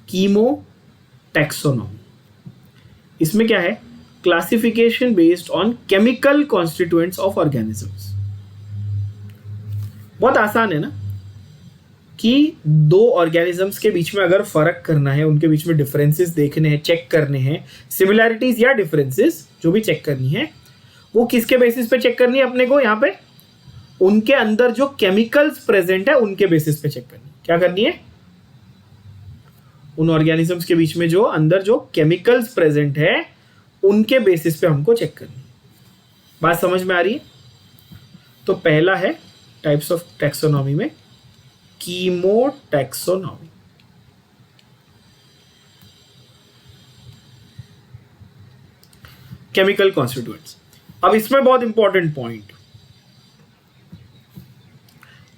कीमोटैक्सोनॉमी। इसमें क्या है? Classification based on chemical constituents of organisms. बहुत आसान है ना, कि दो ऑर्गेनिजम्स के बीच में अगर फर्क करना है, उनके बीच में डिफरेंसेस देखने हैं, चेक करने हैं, सिमिलैरिटीज या डिफरेंसेस जो भी चेक करनी है, वो किसके बेसिस पे चेक करनी है अपने को? यहाँ पे उनके अंदर जो केमिकल्स प्रेजेंट है उनके बेसिस पे चेक करनी है। क्या करनी है? उन ऑर्गेनिजम्स के बीच में जो अंदर जो केमिकल्स प्रेजेंट है उनके बेसिस पे हमको चेक करनी है। बात समझ में आ रही है? तो पहला है टाइप्स ऑफ टैक्सोनॉमी में कीमोटैक्सोनॉमी। Chemical constituents. अब इसमें बहुत इंपॉर्टेंट पॉइंट,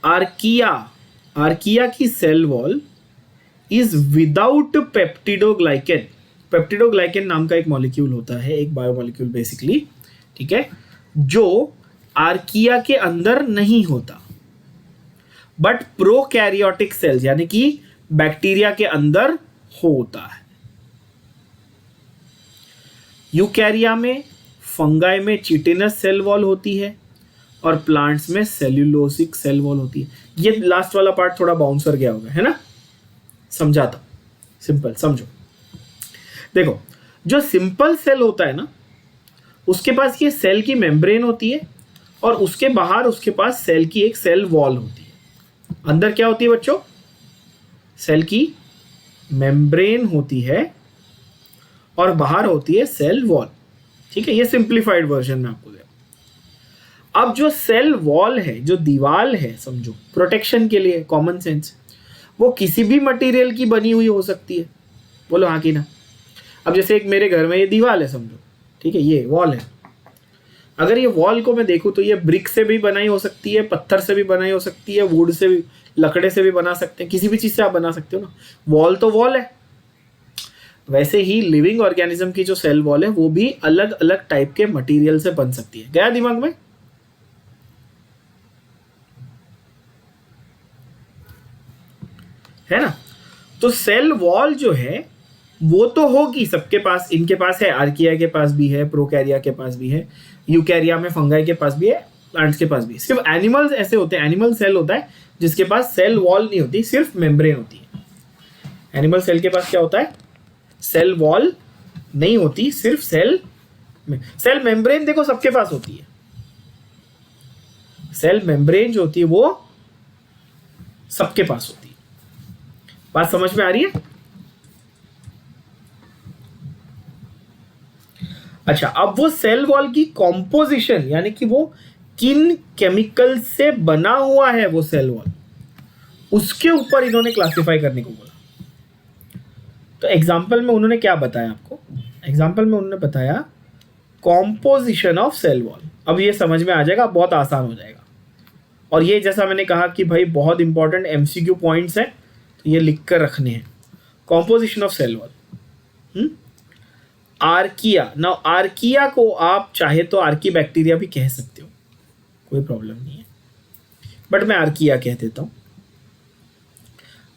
आर्किया की cell wall is without peptidoglycan. Peptidoglycan नाम का एक मॉलिक्यूल होता है, एक बायोमॉलिक्यूल बेसिकली, ठीक है, जो आर्किया के अंदर नहीं होता, बट प्रोकैरियोटिक सेल्स यानी कि बैक्टीरिया के अंदर होता है। यूकैरिया में, फंगाई में चिटिनस सेल वॉल होती है और प्लांट्स में सेल्यूलोसिक सेल वॉल होती है। ये लास्ट वाला पार्ट थोड़ा बाउंसर गया होगा, है ना, समझाता, सिंपल समझो। देखो, जो सिंपल सेल होता है ना, उसके पास ये सेल की मेम्ब्रेन होती है और उसके बाहर उसके पास सेल की एक सेल वॉल होती है। अंदर क्या होती है बच्चों? सेल की मेम्ब्रेन होती है और बाहर होती है सेल वॉल, ठीक है। ये सिंप्लीफाइड वर्जन में आपको दिया। अब जो सेल वॉल है, जो दीवार है, समझो प्रोटेक्शन के लिए, कॉमन सेंस, वो किसी भी मटेरियल की बनी हुई हो सकती है, बोलो हाँ कि ना। अब जैसे एक मेरे घर में ये दीवार है समझो, ठीक है, ये वॉल है। अगर ये वॉल को मैं देखूँ तो ये ब्रिक से भी बनाई हो सकती है, पत्थर से भी बनाई हो सकती है, वुड से भी, लकड़े से भी बना सकते हैं, किसी भी चीज़ से आप बना सकते हो ना। वॉल तो वॉल है। वैसे ही लिविंग ऑर्गेनिज्म की जो सेल वॉल है वो भी अलग अलग टाइप के मटेरियल से बन सकती है। गया दिमाग में? है ना। तो सेल वॉल जो है वो तो होगी सबके पास, इनके पास है, आर्किया के पास भी है, प्रोकैरिया के पास भी है, यूकैरिया में फंगाई के पास भी है, प्लांट्स के पास भी है। सिर्फ एनिमल्स ऐसे होते हैं, एनिमल सेल होता है जिसके पास सेल वॉल नहीं होती, सिर्फ मेम्ब्रेन होती है। एनिमल सेल के पास क्या होता है? सेल वॉल नहीं होती, सिर्फ सेल मेम्ब्रेन देखो सबके पास होती है। सेल मेम्ब्रेन जो होती है वो सबके पास होती है। बात समझ में आ रही है? अच्छा, अब वो सेल वॉल की कॉम्पोजिशन, यानी कि वो किन केमिकल से बना हुआ है वो सेल वॉल, उसके ऊपर इन्होंने क्लासिफाई करने को बोला। तो एग्जाम्पल में उन्होंने क्या बताया आपको? एग्जाम्पल में उन्होंने बताया कॉम्पोजिशन ऑफ सेल वॉल। अब ये समझ में आ जाएगा, बहुत आसान हो जाएगा। और ये जैसा मैंने कहा कि भाई बहुत इंपॉर्टेंट एमसीक्यू पॉइंट्स हैं, तो ये लिख कर रखने हैं। Composition of cell wall, archaea. Now archaea को आप चाहे तो आर्की बैक्टीरिया भी कह सकते हो, कोई प्रॉब्लम नहीं है, बट मैं आर्किया कह देता हूं।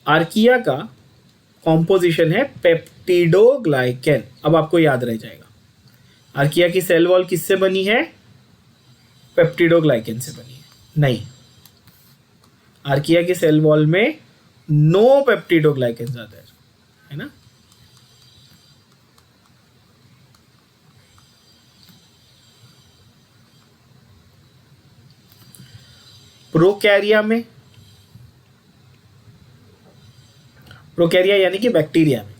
आर्किया का कॉम्पोजिशन है पेप्टिडोग्लाइकेन। अब आपको याद रह जाएगा, आर्किया की सेल वॉल किससे बनी है? पेप्टिडोग्लाइकेन से बनी है। नहीं, आर्किया की सेल वॉल में नो पेप्टिडोग्लाइकेन आता है ना। प्रोकैरिया में, प्रोकैरिया यानी कि बैक्टीरिया में,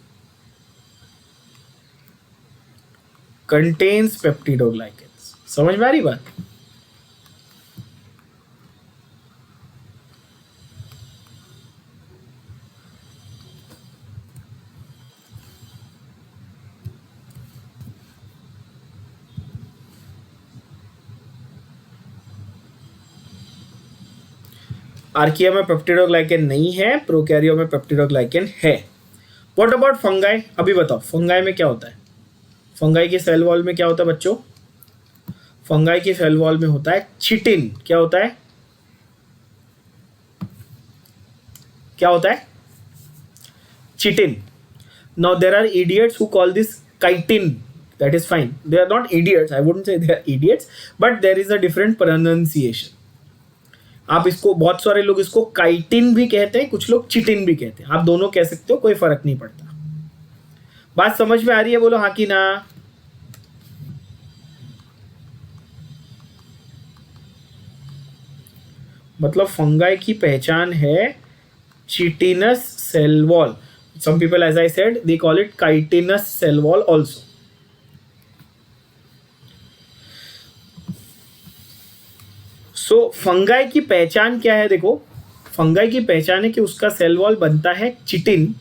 कंटेन्स पेप्टिडोग्लाइकेन्स। समझ में आ रही बात? आर्किया में पेप्टिडोग्लाइकेन नहीं है, प्रोकैरिया में पेप्टिडोग्लाइकेन है। What about fungi? अभी बताओ फंगाई में क्या होता है? फंगाई की सेल वॉल में क्या होता है बच्चों? फंगाई की सेल वॉल में होता है चिटिन। क्या होता है? क्या होता है? Chitin. Now there are idiots who call this chitin. That is fine. They are not idiots. I wouldn't say they are idiots, but there is a different pronunciation. आप इसको, बहुत सारे लोग इसको काइटिन भी कहते हैं, कुछ लोग चिटिन भी कहते हैं। आप दोनों कह सकते हो, कोई फर्क नहीं पड़ता। बात समझ में आ रही है? बोलो हाँ कि ना। मतलब फंगाई की पहचान है chitinous cell wall. Some people, as I said, they call it chitinous cell wall also. So fungi की पहचान क्या है? देखो, फंगाई की पहचान है कि उसका सेल वॉल बनता है चिटिन,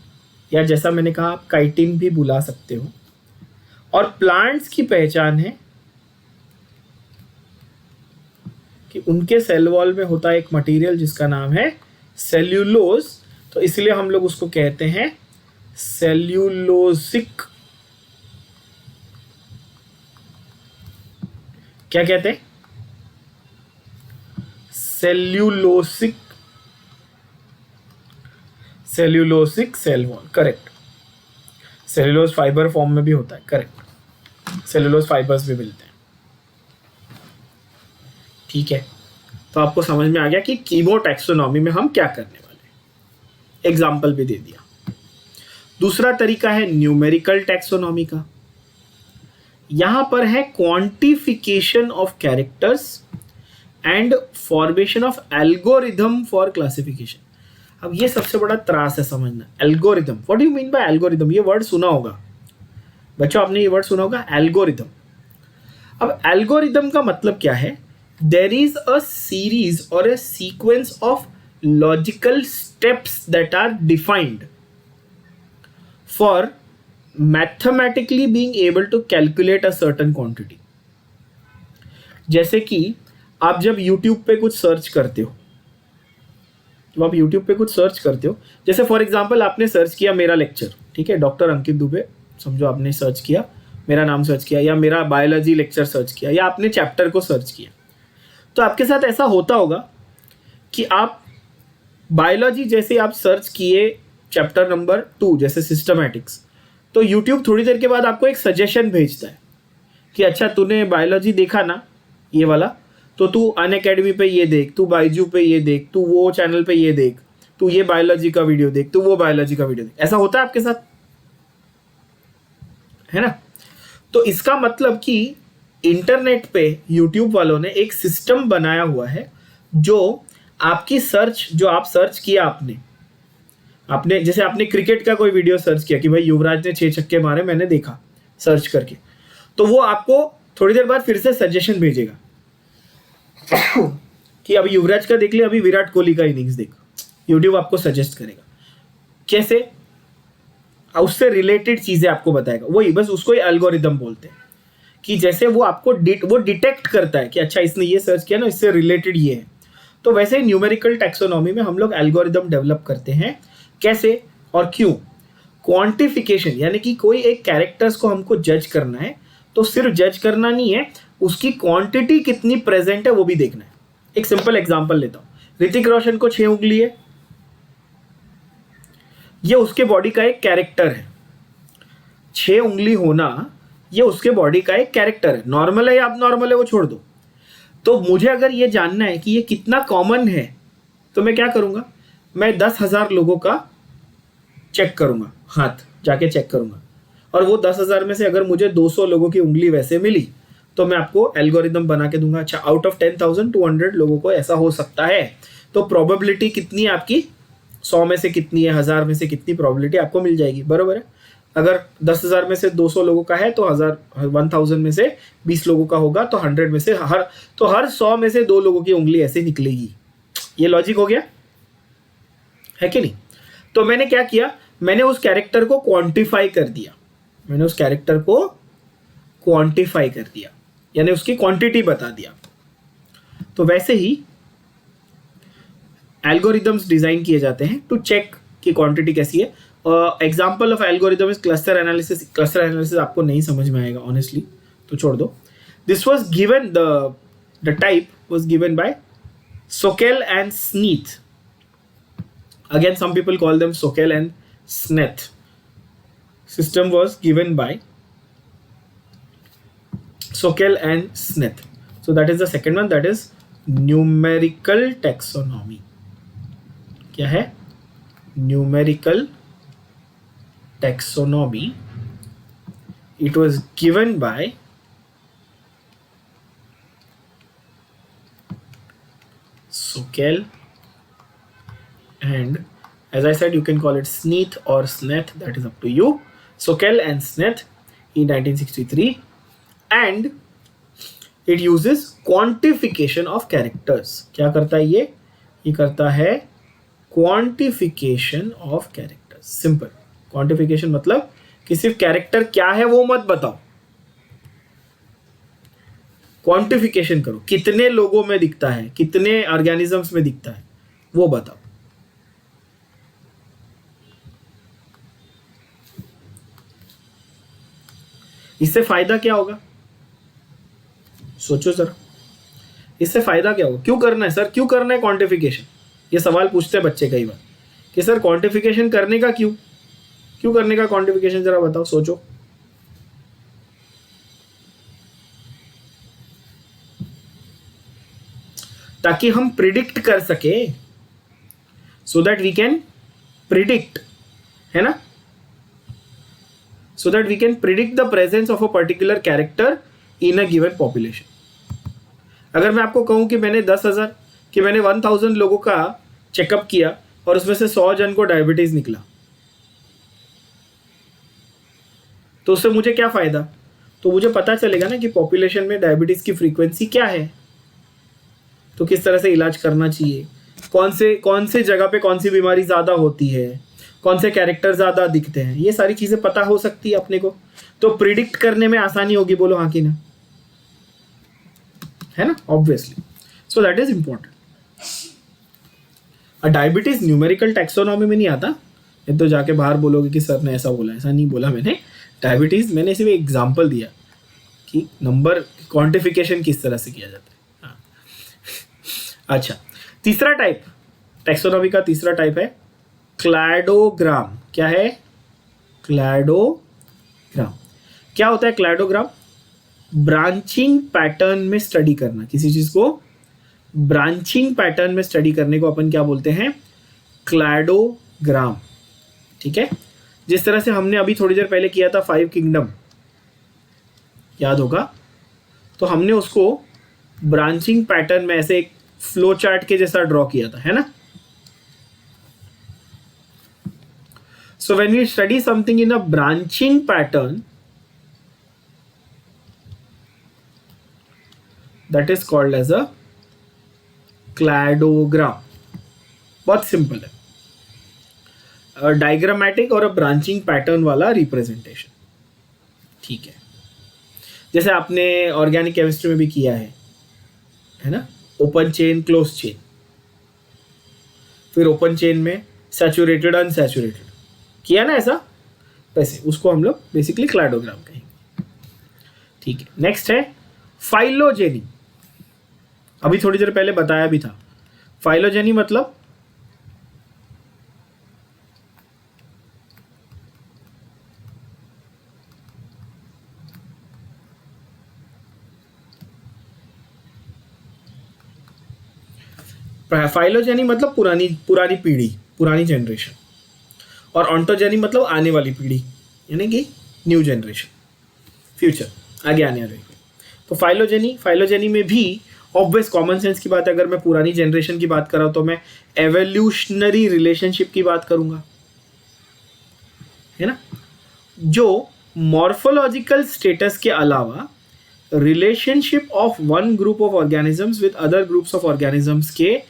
या जैसा मैंने कहा आप काइटिन भी बुला सकते हो। और प्लांट्स की पहचान है कि उनके सेल वॉल में होता है एक मटेरियल जिसका नाम है सेल्यूलोज। तो इसलिए हम लोग उसको कहते हैं सेल्यूलोसिक। क्या कहते हैं? Cellulosic, cellulosic cell wall. Correct. Cellulose fibre form में भी होता है। करेक्ट, सेल्यूलोज फाइबर्स भी मिलते हैं। ठीक है, तो आपको समझ में आ गया कि कीमोटैक्सोनॉमी में हम क्या करने वाले हैं। एग्जाम्पल भी दे दिया। दूसरा तरीका है न्यूमेरिकल टैक्सोनॉमी का। यहां पर है quantification of characters and formation of algorithm for classification. अब ये सबसे बड़ा त्रास है समझना, algorithm. What do you mean by algorithm? ये वर्ड सुना होगा बच्चों, आपने ये वर्ड सुना होगा, एल्गोरिथम। अब एल्गोरिथम का मतलब क्या है there is a series or a sequence of logical steps that are defined for mathematically being able to calculate a certain quantity. जैसे कि आप जब YouTube पे कुछ सर्च करते हो, तो आप YouTube पे कुछ सर्च करते हो, जैसे फॉर एग्जांपल आपने सर्च किया मेरा लेक्चर, ठीक है, डॉक्टर अंकित दुबे, समझो आपने सर्च किया, मेरा नाम सर्च किया, या मेरा बायोलॉजी लेक्चर सर्च किया, या आपने चैप्टर को सर्च किया, तो आपके साथ ऐसा होता होगा कि आप बायोलॉजी जैसे आप सर्च किए चैप्टर नंबर 2 जैसे सिस्टमैटिक्स, तो यूट्यूब थोड़ी देर के बाद आपको एक सजेशन भेजता है कि अच्छा तूने बायोलॉजी देखा ना ये वाला, तो तू अनअकैडमी पे ये देख, तू बायजू पे ये देख, तू वो चैनल पे ये देख, तू ये बायोलॉजी का वीडियो देख, तू वो बायोलॉजी का वीडियो देख। ऐसा होता है आपके साथ, है ना? तो इसका मतलब कि इंटरनेट पे यूट्यूब वालों ने एक सिस्टम बनाया हुआ है जो आपकी सर्च, जो आप सर्च किया आपने जैसे आपने क्रिकेट का कोई वीडियो सर्च किया कि भाई युवराज ने 6 छक्के मारे, मैंने देखा सर्च करके, तो वो आपको थोड़ी देर बाद फिर से सजेशन भेजेगा कि अभी युवराज का देख ले, अभी विराट कोहली का इनिंग्स देख। यूट्यूब आपको सजेस्ट करेगा, कैसे? उससे रिलेटेड चीजें आपको बताएगा, वही बस उसको ही एल्गोरिदम बोलते हैं कि जैसे वो आपको वो डिटेक्ट करता है कि अच्छा इसने ये सर्च किया ना, इससे रिलेटेड ये है। तो वैसे ही न्यूमेरिकल टैक्सोनॉमी में हम लोग एल्गोरिदम डेवलप करते हैं, कैसे और क्यों? क्वांटिफिकेशन, यानी कि कोई एक कैरेक्टर्स को हमको जज करना है, तो सिर्फ जज करना नहीं है, उसकी क्वांटिटी कितनी प्रेजेंट है वो भी देखना है। एक सिंपल एग्जांपल लेता हूं, ऋतिक रोशन को 6 उंगली है, ये उसके बॉडी का एक कैरेक्टर है। 6 उंगली होना ये उसके बॉडी का एक कैरेक्टर है। नॉर्मल है या अब नॉर्मल है वो छोड़ दो। तो मुझे अगर ये जानना है कि ये कितना कॉमन है, तो मैं क्या करूंगा? मैं 10,000 लोगों का चेक करूंगा, हाथ जाके चेक करूंगा, और वो 10,000 में से अगर मुझे 200 लोगों की उंगली वैसे मिली, तो मैं आपको एल्गोरिदम बना के दूंगा, अच्छा आउट ऑफ 10,000 200 लोगों को ऐसा हो सकता है, तो प्रोबेबिलिटी कितनी है आपकी? 100 में से कितनी है, 1000 में से कितनी प्रोबेबिलिटी आपको मिल जाएगी, बरोबर है? अगर 10,000 में से 200 लोगों का है तो 1000 में से 20 लोगों का होगा, तो 100 में से हर 100 में से 2 लोगों की उंगली ऐसे निकलेगी। ये लॉजिक हो गया है कि नहीं? तो मैंने क्या किया, मैंने उस कैरेक्टर को क्वांटिफाई कर दिया, यानी उसकी क्वांटिटी बता दिया। तो वैसे ही एल्गोरिदम्स डिजाइन किए जाते हैं टू चेक कि क्वांटिटी कैसी है। Example of algorithm is cluster analysis. Cluster analysis आपको नहीं समझ में आएगा ऑनेस्टली, तो छोड़ दो। This was given, the type was given by Sokal and Sneath. Again, some people call them Sokel and Sneth. System was given by Sokel and Sneth. So that is the second one, that is numerical taxonomy. क्या है? Numerical taxonomy. It was given by Sokel, and as I said, you can call it Sneath or Sneth, that is up to you. Sokel and Sneth in 1963, and it uses quantification of characters. क्या करता है ये करता है quantification of characters. Simple. Quantification मतलब कि सिर्फ कैरेक्टर क्या है वो मत बताओ, क्वांटिफिकेशन करो, कितने लोगों में दिखता है, कितने ऑर्गेनिजम्स में दिखता है, वो बताओ। इससे फायदा क्या होगा? सोचो सर, इससे फायदा क्या होगा? क्यों करना है सर, क्यों करना है क्वांटिफिकेशन? ये सवाल पूछते हैं बच्चे कई बार कि सर क्वांटिफिकेशन करने का क्यों करने का क्वांटिफिकेशन, जरा बताओ, सोचो। ताकि हम प्रिडिक्ट कर सके, so that we can predict, है ना, so that we can predict the presence of a particular character in a given population. अगर मैं आपको कहूं कि मैंने 1000 लोगों का चेकअप किया और उसमें से 100 जन को डायबिटीज निकला, तो उससे मुझे क्या फायदा? तो मुझे पता चलेगा ना कि पॉपुलेशन में डायबिटीज की फ्रीक्वेंसी क्या है। तो किस तरह से इलाज करना चाहिए, कौन से जगह पे कौन सी बीमारी ज़्यादा होती है, कौन से कैरेक्टर ज़्यादा दिखते हैं, ये सारी चीज़ें पता हो सकती है अपने को, तो प्रिडिक्ट करने में आसानी होगी। बोलो हाँ कि ना, है ना, obviously. So that is important. Diabetes numerical taxonomy में नहीं आता, ये तो जाके बाहर बोलोगे कि सर ने ऐसा बोला, ऐसा नहीं बोला मैंने। डायबिटीज मैंने सिर्फ एग्जाम्पल दिया कि नंबर क्वांटिफिकेशन किस तरह से किया जाता है। हाँ। अच्छा, तीसरा टाइप, टैक्सोनॉमी का तीसरा टाइप है क्लैडोग्राम। क्या है? क्लैडोग्राम। क्या होता है क्लैडोग्राम? ब्रांचिंग पैटर्न में स्टडी करना, किसी चीज को ब्रांचिंग पैटर्न में स्टडी करने को अपन क्या बोलते हैं? क्लैडोग्राम। ठीक है, जिस तरह से हमने अभी थोड़ी देर पहले किया था 5 किंगडम, याद होगा, तो हमने उसको ब्रांचिंग पैटर्न में ऐसे एक फ्लो चार्ट के जैसा ड्रॉ किया था, है ना। So when we study something in a branching pattern, that is called as a cladogram. बहुत सिंपल है, डायग्रामेटिक और ब्रांचिंग पैटर्न वाला रिप्रेजेंटेशन। ठीक है, जैसे आपने ऑर्गेनिक केमिस्ट्री में भी किया है ना, ओपन चेन क्लोज चेन, फिर ओपन चेन में सैचुरेटेड अनसैचुरेटेड किया ना, ऐसा वैसे उसको हम लोग बेसिकली क्लैडोग्राम कहेंगे। ठीक है, नेक्स्ट है फाइलोजेनी। अभी थोड़ी देर पहले बताया भी था, फाइलोजेनी मतलब फाइलोजेनी मतलब पुरानी पीढ़ी, पुरानी जनरेशन, और ऑन्टोजेनी मतलब आने वाली पीढ़ी, यानी कि न्यू जनरेशन, फ्यूचर, आगे आने वाली। तो फाइलोजेनी में भी ऑब्वियस कॉमन सेंस की बात है, अगर मैं पुरानी जनरेशन की बात कर रहा हूं तो मैं एवोल्यूशनरी रिलेशनशिप की बात करूंगा, है ना, जो मॉर्फोलॉजिकल स्टेटस के अलावा relationship of one group of organisms with other groups of organisms के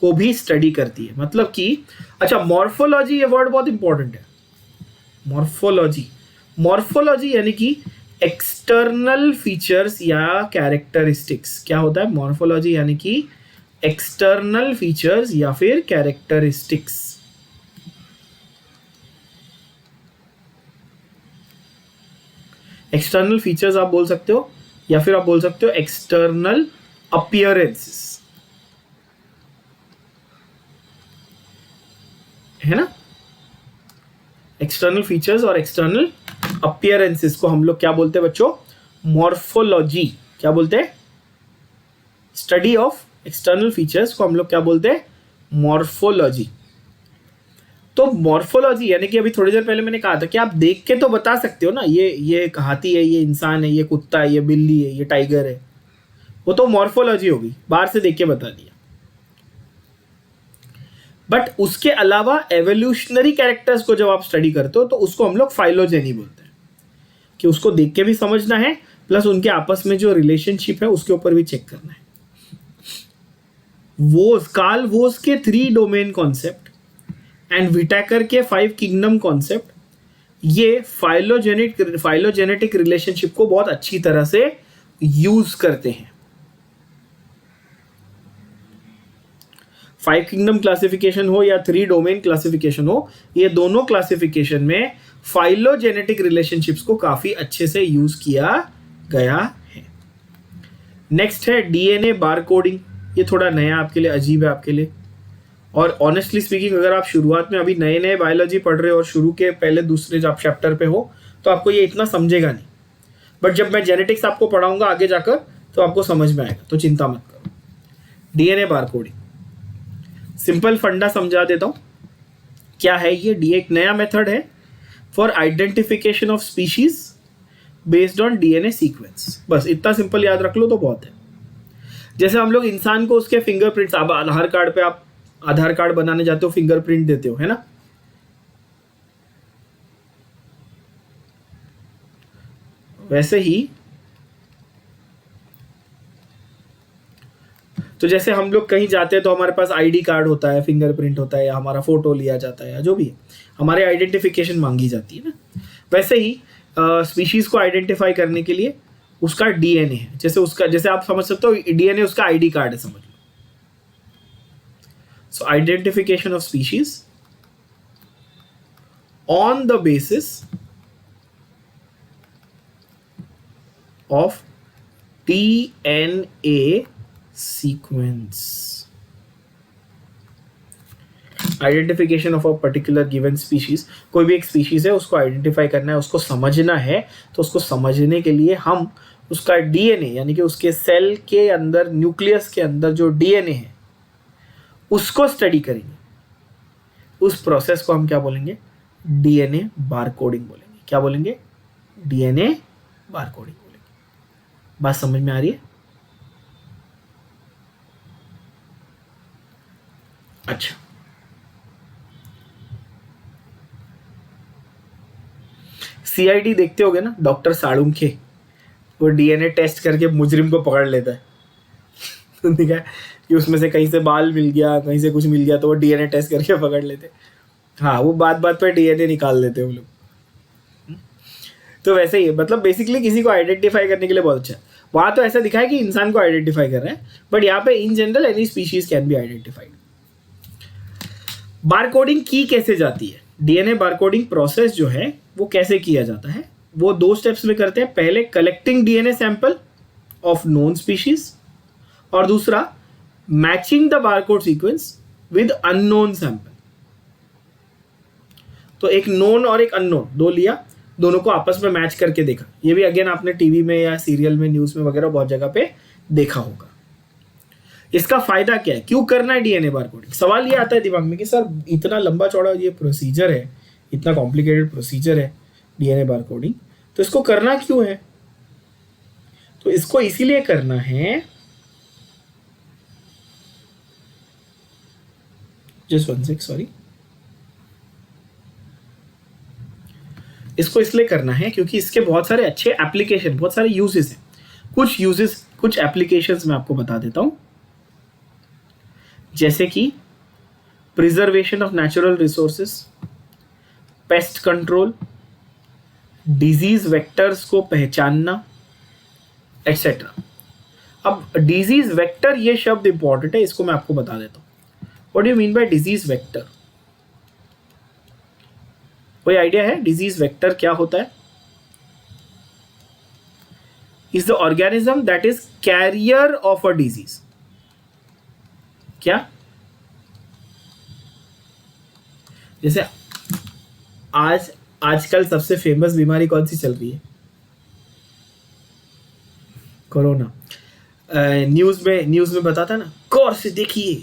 को भी स्टडी करती है। मतलब कि अच्छा, मॉर्फोलॉजी, ये वर्ड बहुत इंपॉर्टेंट है। मॉर्फोलॉजी यानी कि एक्सटर्नल फीचर्स या कैरेक्टरिस्टिक्स। क्या होता है मॉर्फोलॉजी? यानी कि एक्सटर्नल फीचर्स या फिर कैरेक्टरिस्टिक्स। एक्सटर्नल फीचर्स आप बोल सकते हो, या फिर आप बोल सकते हो एक्सटर्नल अपीयरेंसेस, है ना। एक्सटर्नल फीचर्स और एक्सटर्नल अपीयरेंसेस को हम लोग क्या बोलते हैं बच्चों? मॉर्फोलॉजी। क्या बोलते हैं? स्टडी ऑफ एक्सटर्नल फीचर्स को हम लोग क्या बोलते हैं? मॉर्फोलॉजी। तो मॉर्फोलॉजी यानी कि अभी थोड़ी देर पहले मैंने कहा था कि आप देख के तो बता सकते हो ना, ये हाथी है, ये इंसान है, ये कुत्ता है, ये बिल्ली है, ये टाइगर है, वो तो मॉर्फोलॉजी होगी, बाहर से देख के बता दिया। बट उसके अलावा एवोल्यूशनरी कैरेक्टर्स को जब आप स्टडी करते हो तो उसको हम लोग फाइलोजेनी बोलते हैं, कि उसको देख के भी समझना है, प्लस उनके आपस में जो रिलेशनशिप है उसके ऊपर भी चेक करना है। कार्ल वोज के 3 डोमेन कॉन्सेप्ट एंड विटैकर के 5 किंगडम कॉन्सेप्ट, ये फाइलोजेनेटिक रिलेशनशिप को बहुत अच्छी तरह से यूज करते हैं। 5 किंगडम क्लासिफिकेशन हो या 3 डोमेन क्लासिफिकेशन हो, ये दोनों क्लासिफिकेशन में फाइलोजेनेटिक रिलेशनशिप्स को काफी अच्छे से यूज किया गया है। नेक्स्ट है डीएनए बारकोडिंग। ये थोड़ा नया आपके लिए, अजीब है आपके लिए, और ऑनेस्टली स्पीकिंग अगर आप शुरुआत में अभी नए बायोलॉजी पढ़ रहे हो और शुरू के पहले दूसरे आप चैप्टर पे हो तो आपको ये इतना समझेगा नहीं, बट जब मैं जेनेटिक्स आपको पढ़ाऊंगा आगे जाकर तो आपको समझ में आएगा, तो चिंता मत करो। डीएनए बारकोडिंग सिंपल फंडा समझा देता हूं क्या है ये। एक नया मेथड है for identification of species based on DNA sequence. बस इतना सिंपल याद रख लो तो बहुत है। जैसे हम लोग इंसान को उसके फिंगरप्रिंट्स, अब आधार कार्ड पे आप आधार कार्ड बनाने जाते हो, फिंगरप्रिंट देते हो, है ना, वैसे ही तो जैसे हम लोग कहीं जाते हैं तो हमारे पास आईडी कार्ड होता है, फिंगरप्रिंट होता है, या हमारा फोटो लिया जाता है, या जो भी है, हमारे आइडेंटिफिकेशन मांगी जाती है ना। वैसे ही स्पीशीज को आइडेंटिफाई करने के लिए उसका डीएनए है, जैसे आप समझ सकते हो डीएनए उसका आईडी कार्ड है, समझ लो। So identification of species on the basis of DNA sequence. Identification of a particular given species, कोई भी एक स्पीशीज है उसको आइडेंटिफाई करना है, उसको समझना है, तो उसको समझने के लिए हम उसका डीएनए यानी कि उसके सेल के अंदर, न्यूक्लियस के अंदर जो डीएनए है उसको स्टडी करेंगे। उस प्रोसेस को हम क्या बोलेंगे? डीएनए बारकोडिंग बोलेंगे। क्या बोलेंगे? डीएनए बारकोडिंग बोलेंगे। बात समझ में आ रही है? अच्छा, सीआईडी देखते होगे ना, डॉक्टर साळुंखे, वो डीएनए टेस्ट करके मुजरिम को पकड़ लेता है। तो देखा कि उसमें से कहीं से बाल मिल गया, कहीं से कुछ मिल गया, तो वो डीएनए टेस्ट करके पकड़ लेते। हाँ, वो बात पे डीएनए निकाल देते वो लोग। तो वैसे ही है, मतलब बेसिकली किसी को आइडेंटिफाई करने के लिए बहुत अच्छा है। वहाँ तो ऐसा दिखा है कि इंसान को आइडेंटिफाई कर रहे हैं, बट यहाँ पे in general any species can be identified. Barcoding की कैसे जाती है? डीएनए बारकोडिंग प्रोसेस जो है वो कैसे किया जाता है? वो 2 स्टेप्स में करते हैं। पहले collecting DNA sample of known species, और दूसरा matching the barcode sequence with unknown sample. तो एक नोन और एक अननोन दो लिया, दोनों को आपस में मैच करके देखा। ये भी अगेन आपने टीवी में या सीरियल में, न्यूज में वगैरह बहुत जगह पे देखा होगा। इसका फायदा क्या है? क्यों करना है डीएनए बारकोडिंग? सवाल ये आता है दिमाग में कि सर इतना लंबा चौड़ा ये प्रोसीजर है, इतना कॉम्प्लिकेटेड प्रोसीजर है डीएनए बारकोडिंग, तो इसको करना क्यों है? तो इसको इसीलिए करना है, जस्ट 1 सेकंड, सॉरी, इसको इसलिए करना है क्योंकि इसके बहुत सारे अच्छे एप्लीकेशन, बहुत सारे यूजेस हैं। कुछ एप्लीकेशंस मैं आपको बता देता हूं, जैसे कि preservation of natural resources, pest control, disease vectors को पहचानना, एक्सेट्रा। अब डिजीज वेक्टर ये शब्द इंपॉर्टेंट है, इसको मैं आपको बता देता हूं। What do you mean by disease vector? कोई आइडिया है डिजीज वेक्टर क्या होता है? Is the organism that is carrier of a disease. क्या? जैसे आजकल सबसे फेमस बीमारी कौन सी चल रही है? कोरोना। न्यूज में बताता ना, गौर से देखिए,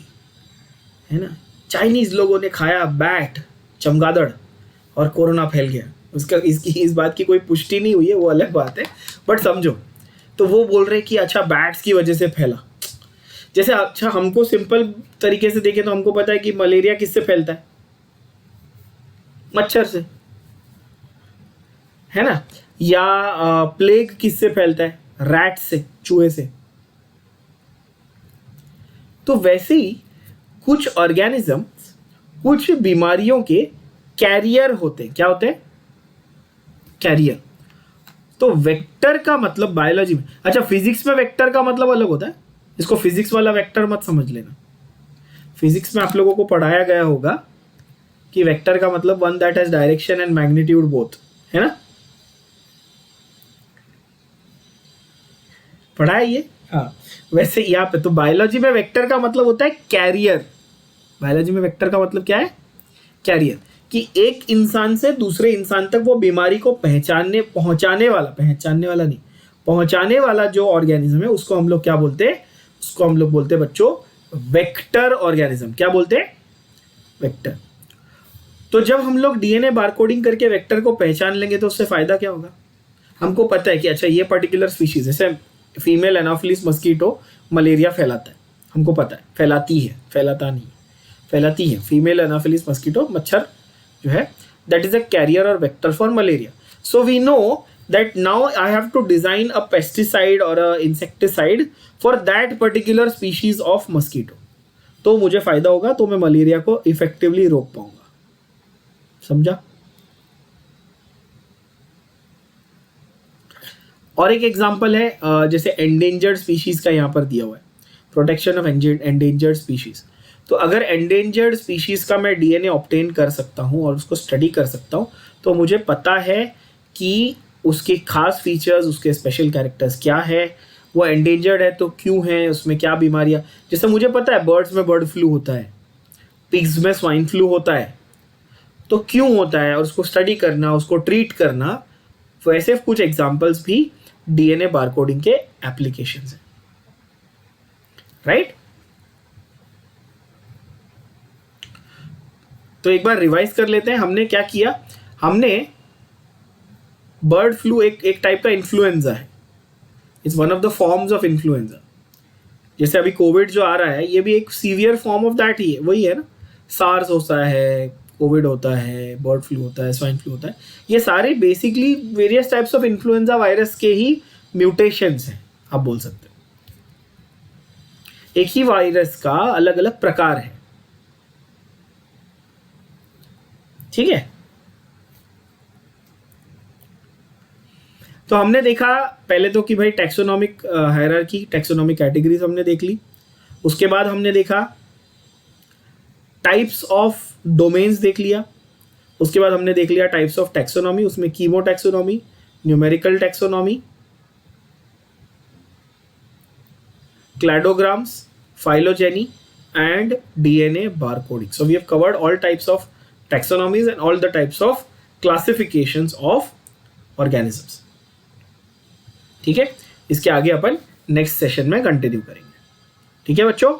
है ना, चाइनीज लोगों ने खाया बैट, चमगादड़, और कोरोना फैल गया। इस बात की कोई पुष्टि नहीं हुई है, वो अलग बात है, बट समझो। तो वो बोल रहे कि अच्छा बैट्स की वजह से फैला। जैसे अच्छा, हमको सिंपल तरीके से देखें तो हमको पता है कि मलेरिया किससे फैलता है? मच्छर से, है ना। या प्लेग किससे फैलता है? रैट से, चूहे से। तो वैसे ही कुछ ऑर्गेनिज्म कुछ बीमारियों के कैरियर होते हैं। क्या होते हैं? कैरियर। तो वेक्टर का मतलब बायोलॉजी में, अच्छा फिजिक्स में वेक्टर का मतलब अलग होता है, इसको फिजिक्स वाला वेक्टर मत समझ लेना। फिजिक्स में आप लोगों को पढ़ाया गया होगा कि वेक्टर का मतलब one that has direction and magnitude both, है ना, पढ़ा है ये? हाँ। वैसे यहाँ पे तो बायोलॉजी में वेक्टर का मतलब होता है कैरियर। बायोलॉजी में वेक्टर का मतलब क्या है? कैरियर। कि एक इंसान से दूसरे इंसान तक वो बीमारी को पहुंचाने वाला जो ऑर्गेनिज्म है, उसको हम लोग क्या बोलते हैं? उसको हम लोग बोलते हैं बच्चों वेक्टर ऑर्गेनिज्म। क्या बोलते हैं? वेक्टर। तो जब हम लोग डीएनए बारकोडिंग करके वेक्टर को पहचान लेंगे तो उससे फायदा क्या होगा? हमको पता है कि अच्छा ये पर्टिकुलर स्पीशीज, जैसे फीमेल एनाफिलिस मस्कीटो मलेरिया फैलाता है, हमको पता है, फैलाती है, फैलाता नहीं, फैलाती है। फीमेल एनाफिलिस मस्कीटो मच्छर जो है, दैट इज अ कैरियर और vector for malaria. So we know that now I have to design a pesticide or a insecticide for that particular species of mosquito, तो मुझे फायदा होगा, तो मैं मलेरिया को इफेक्टिवली रोक पाऊंगा. समझा? और एक एग्जांपल है जैसे एंडेंजर्ड स्पीशीज का यहाँ पर दिया हुआ है, प्रोटेक्शन ऑफ एंडेंजर्ड स्पीशीज. तो अगर एंडेंजर्ड स्पीशीज का मैं डीएनए ऑब्टेन कर सकता हूँ और उसको स्टडी कर सकता हूँ, तो मुझे पता है कि उसके खास फीचर्स, उसके स्पेशल कैरेक्टर्स क्या है, वो एंडेंजर्ड है तो क्यों है, उसमें क्या बीमारियाँ. जैसे मुझे पता है बर्ड्स में बर्ड फ्लू होता है, पिग्स में स्वाइन फ्लू होता है, तो क्यों होता है और उसको स्टडी करना, उसको ट्रीट करना. वैसे कुछ एग्जाम्पल्स भी डीएनए बारकोडिंग के एप्लीकेशंस हैं. राइट? तो एक बार रिवाइज कर लेते हैं. हमने क्या किया, हमने बर्ड फ्लू एक टाइप का इन्फ्लुएंजा है. It's one of the forms of influenza. जैसे अभी कोविड जो आ रहा है, ये भी एक severe form of that he है, वही है ना. सार्स होता है, कोविड होता है, बर्ड फ्लू होता है, स्वाइन फ्लू होता है. ये सारे basically various types of influenza virus के ही म्यूटेशंस हैं, आप बोल सकते हो. एक ही वायरस का अलग अलग प्रकार है. ठीक है? तो हमने देखा पहले तो कि भाई टैक्सोनॉमिक हायरार्की, टैक्सोनॉमिक कैटेगरीज हमने देख ली. उसके बाद हमने देखा टाइप्स ऑफ डोमेन्स देख लिया. उसके बाद हमने देख लिया टाइप्स ऑफ टैक्सोनॉमी, उसमें chemotaxonomy, numerical taxonomy, cladograms, phylogeny and DNA barcoding. So we have covered all types of taxonomies and all the types of classifications of organisms. ठीक है? इसके आगे अपन नेक्स्ट सेशन में कंटिन्यू करेंगे. ठीक है बच्चों?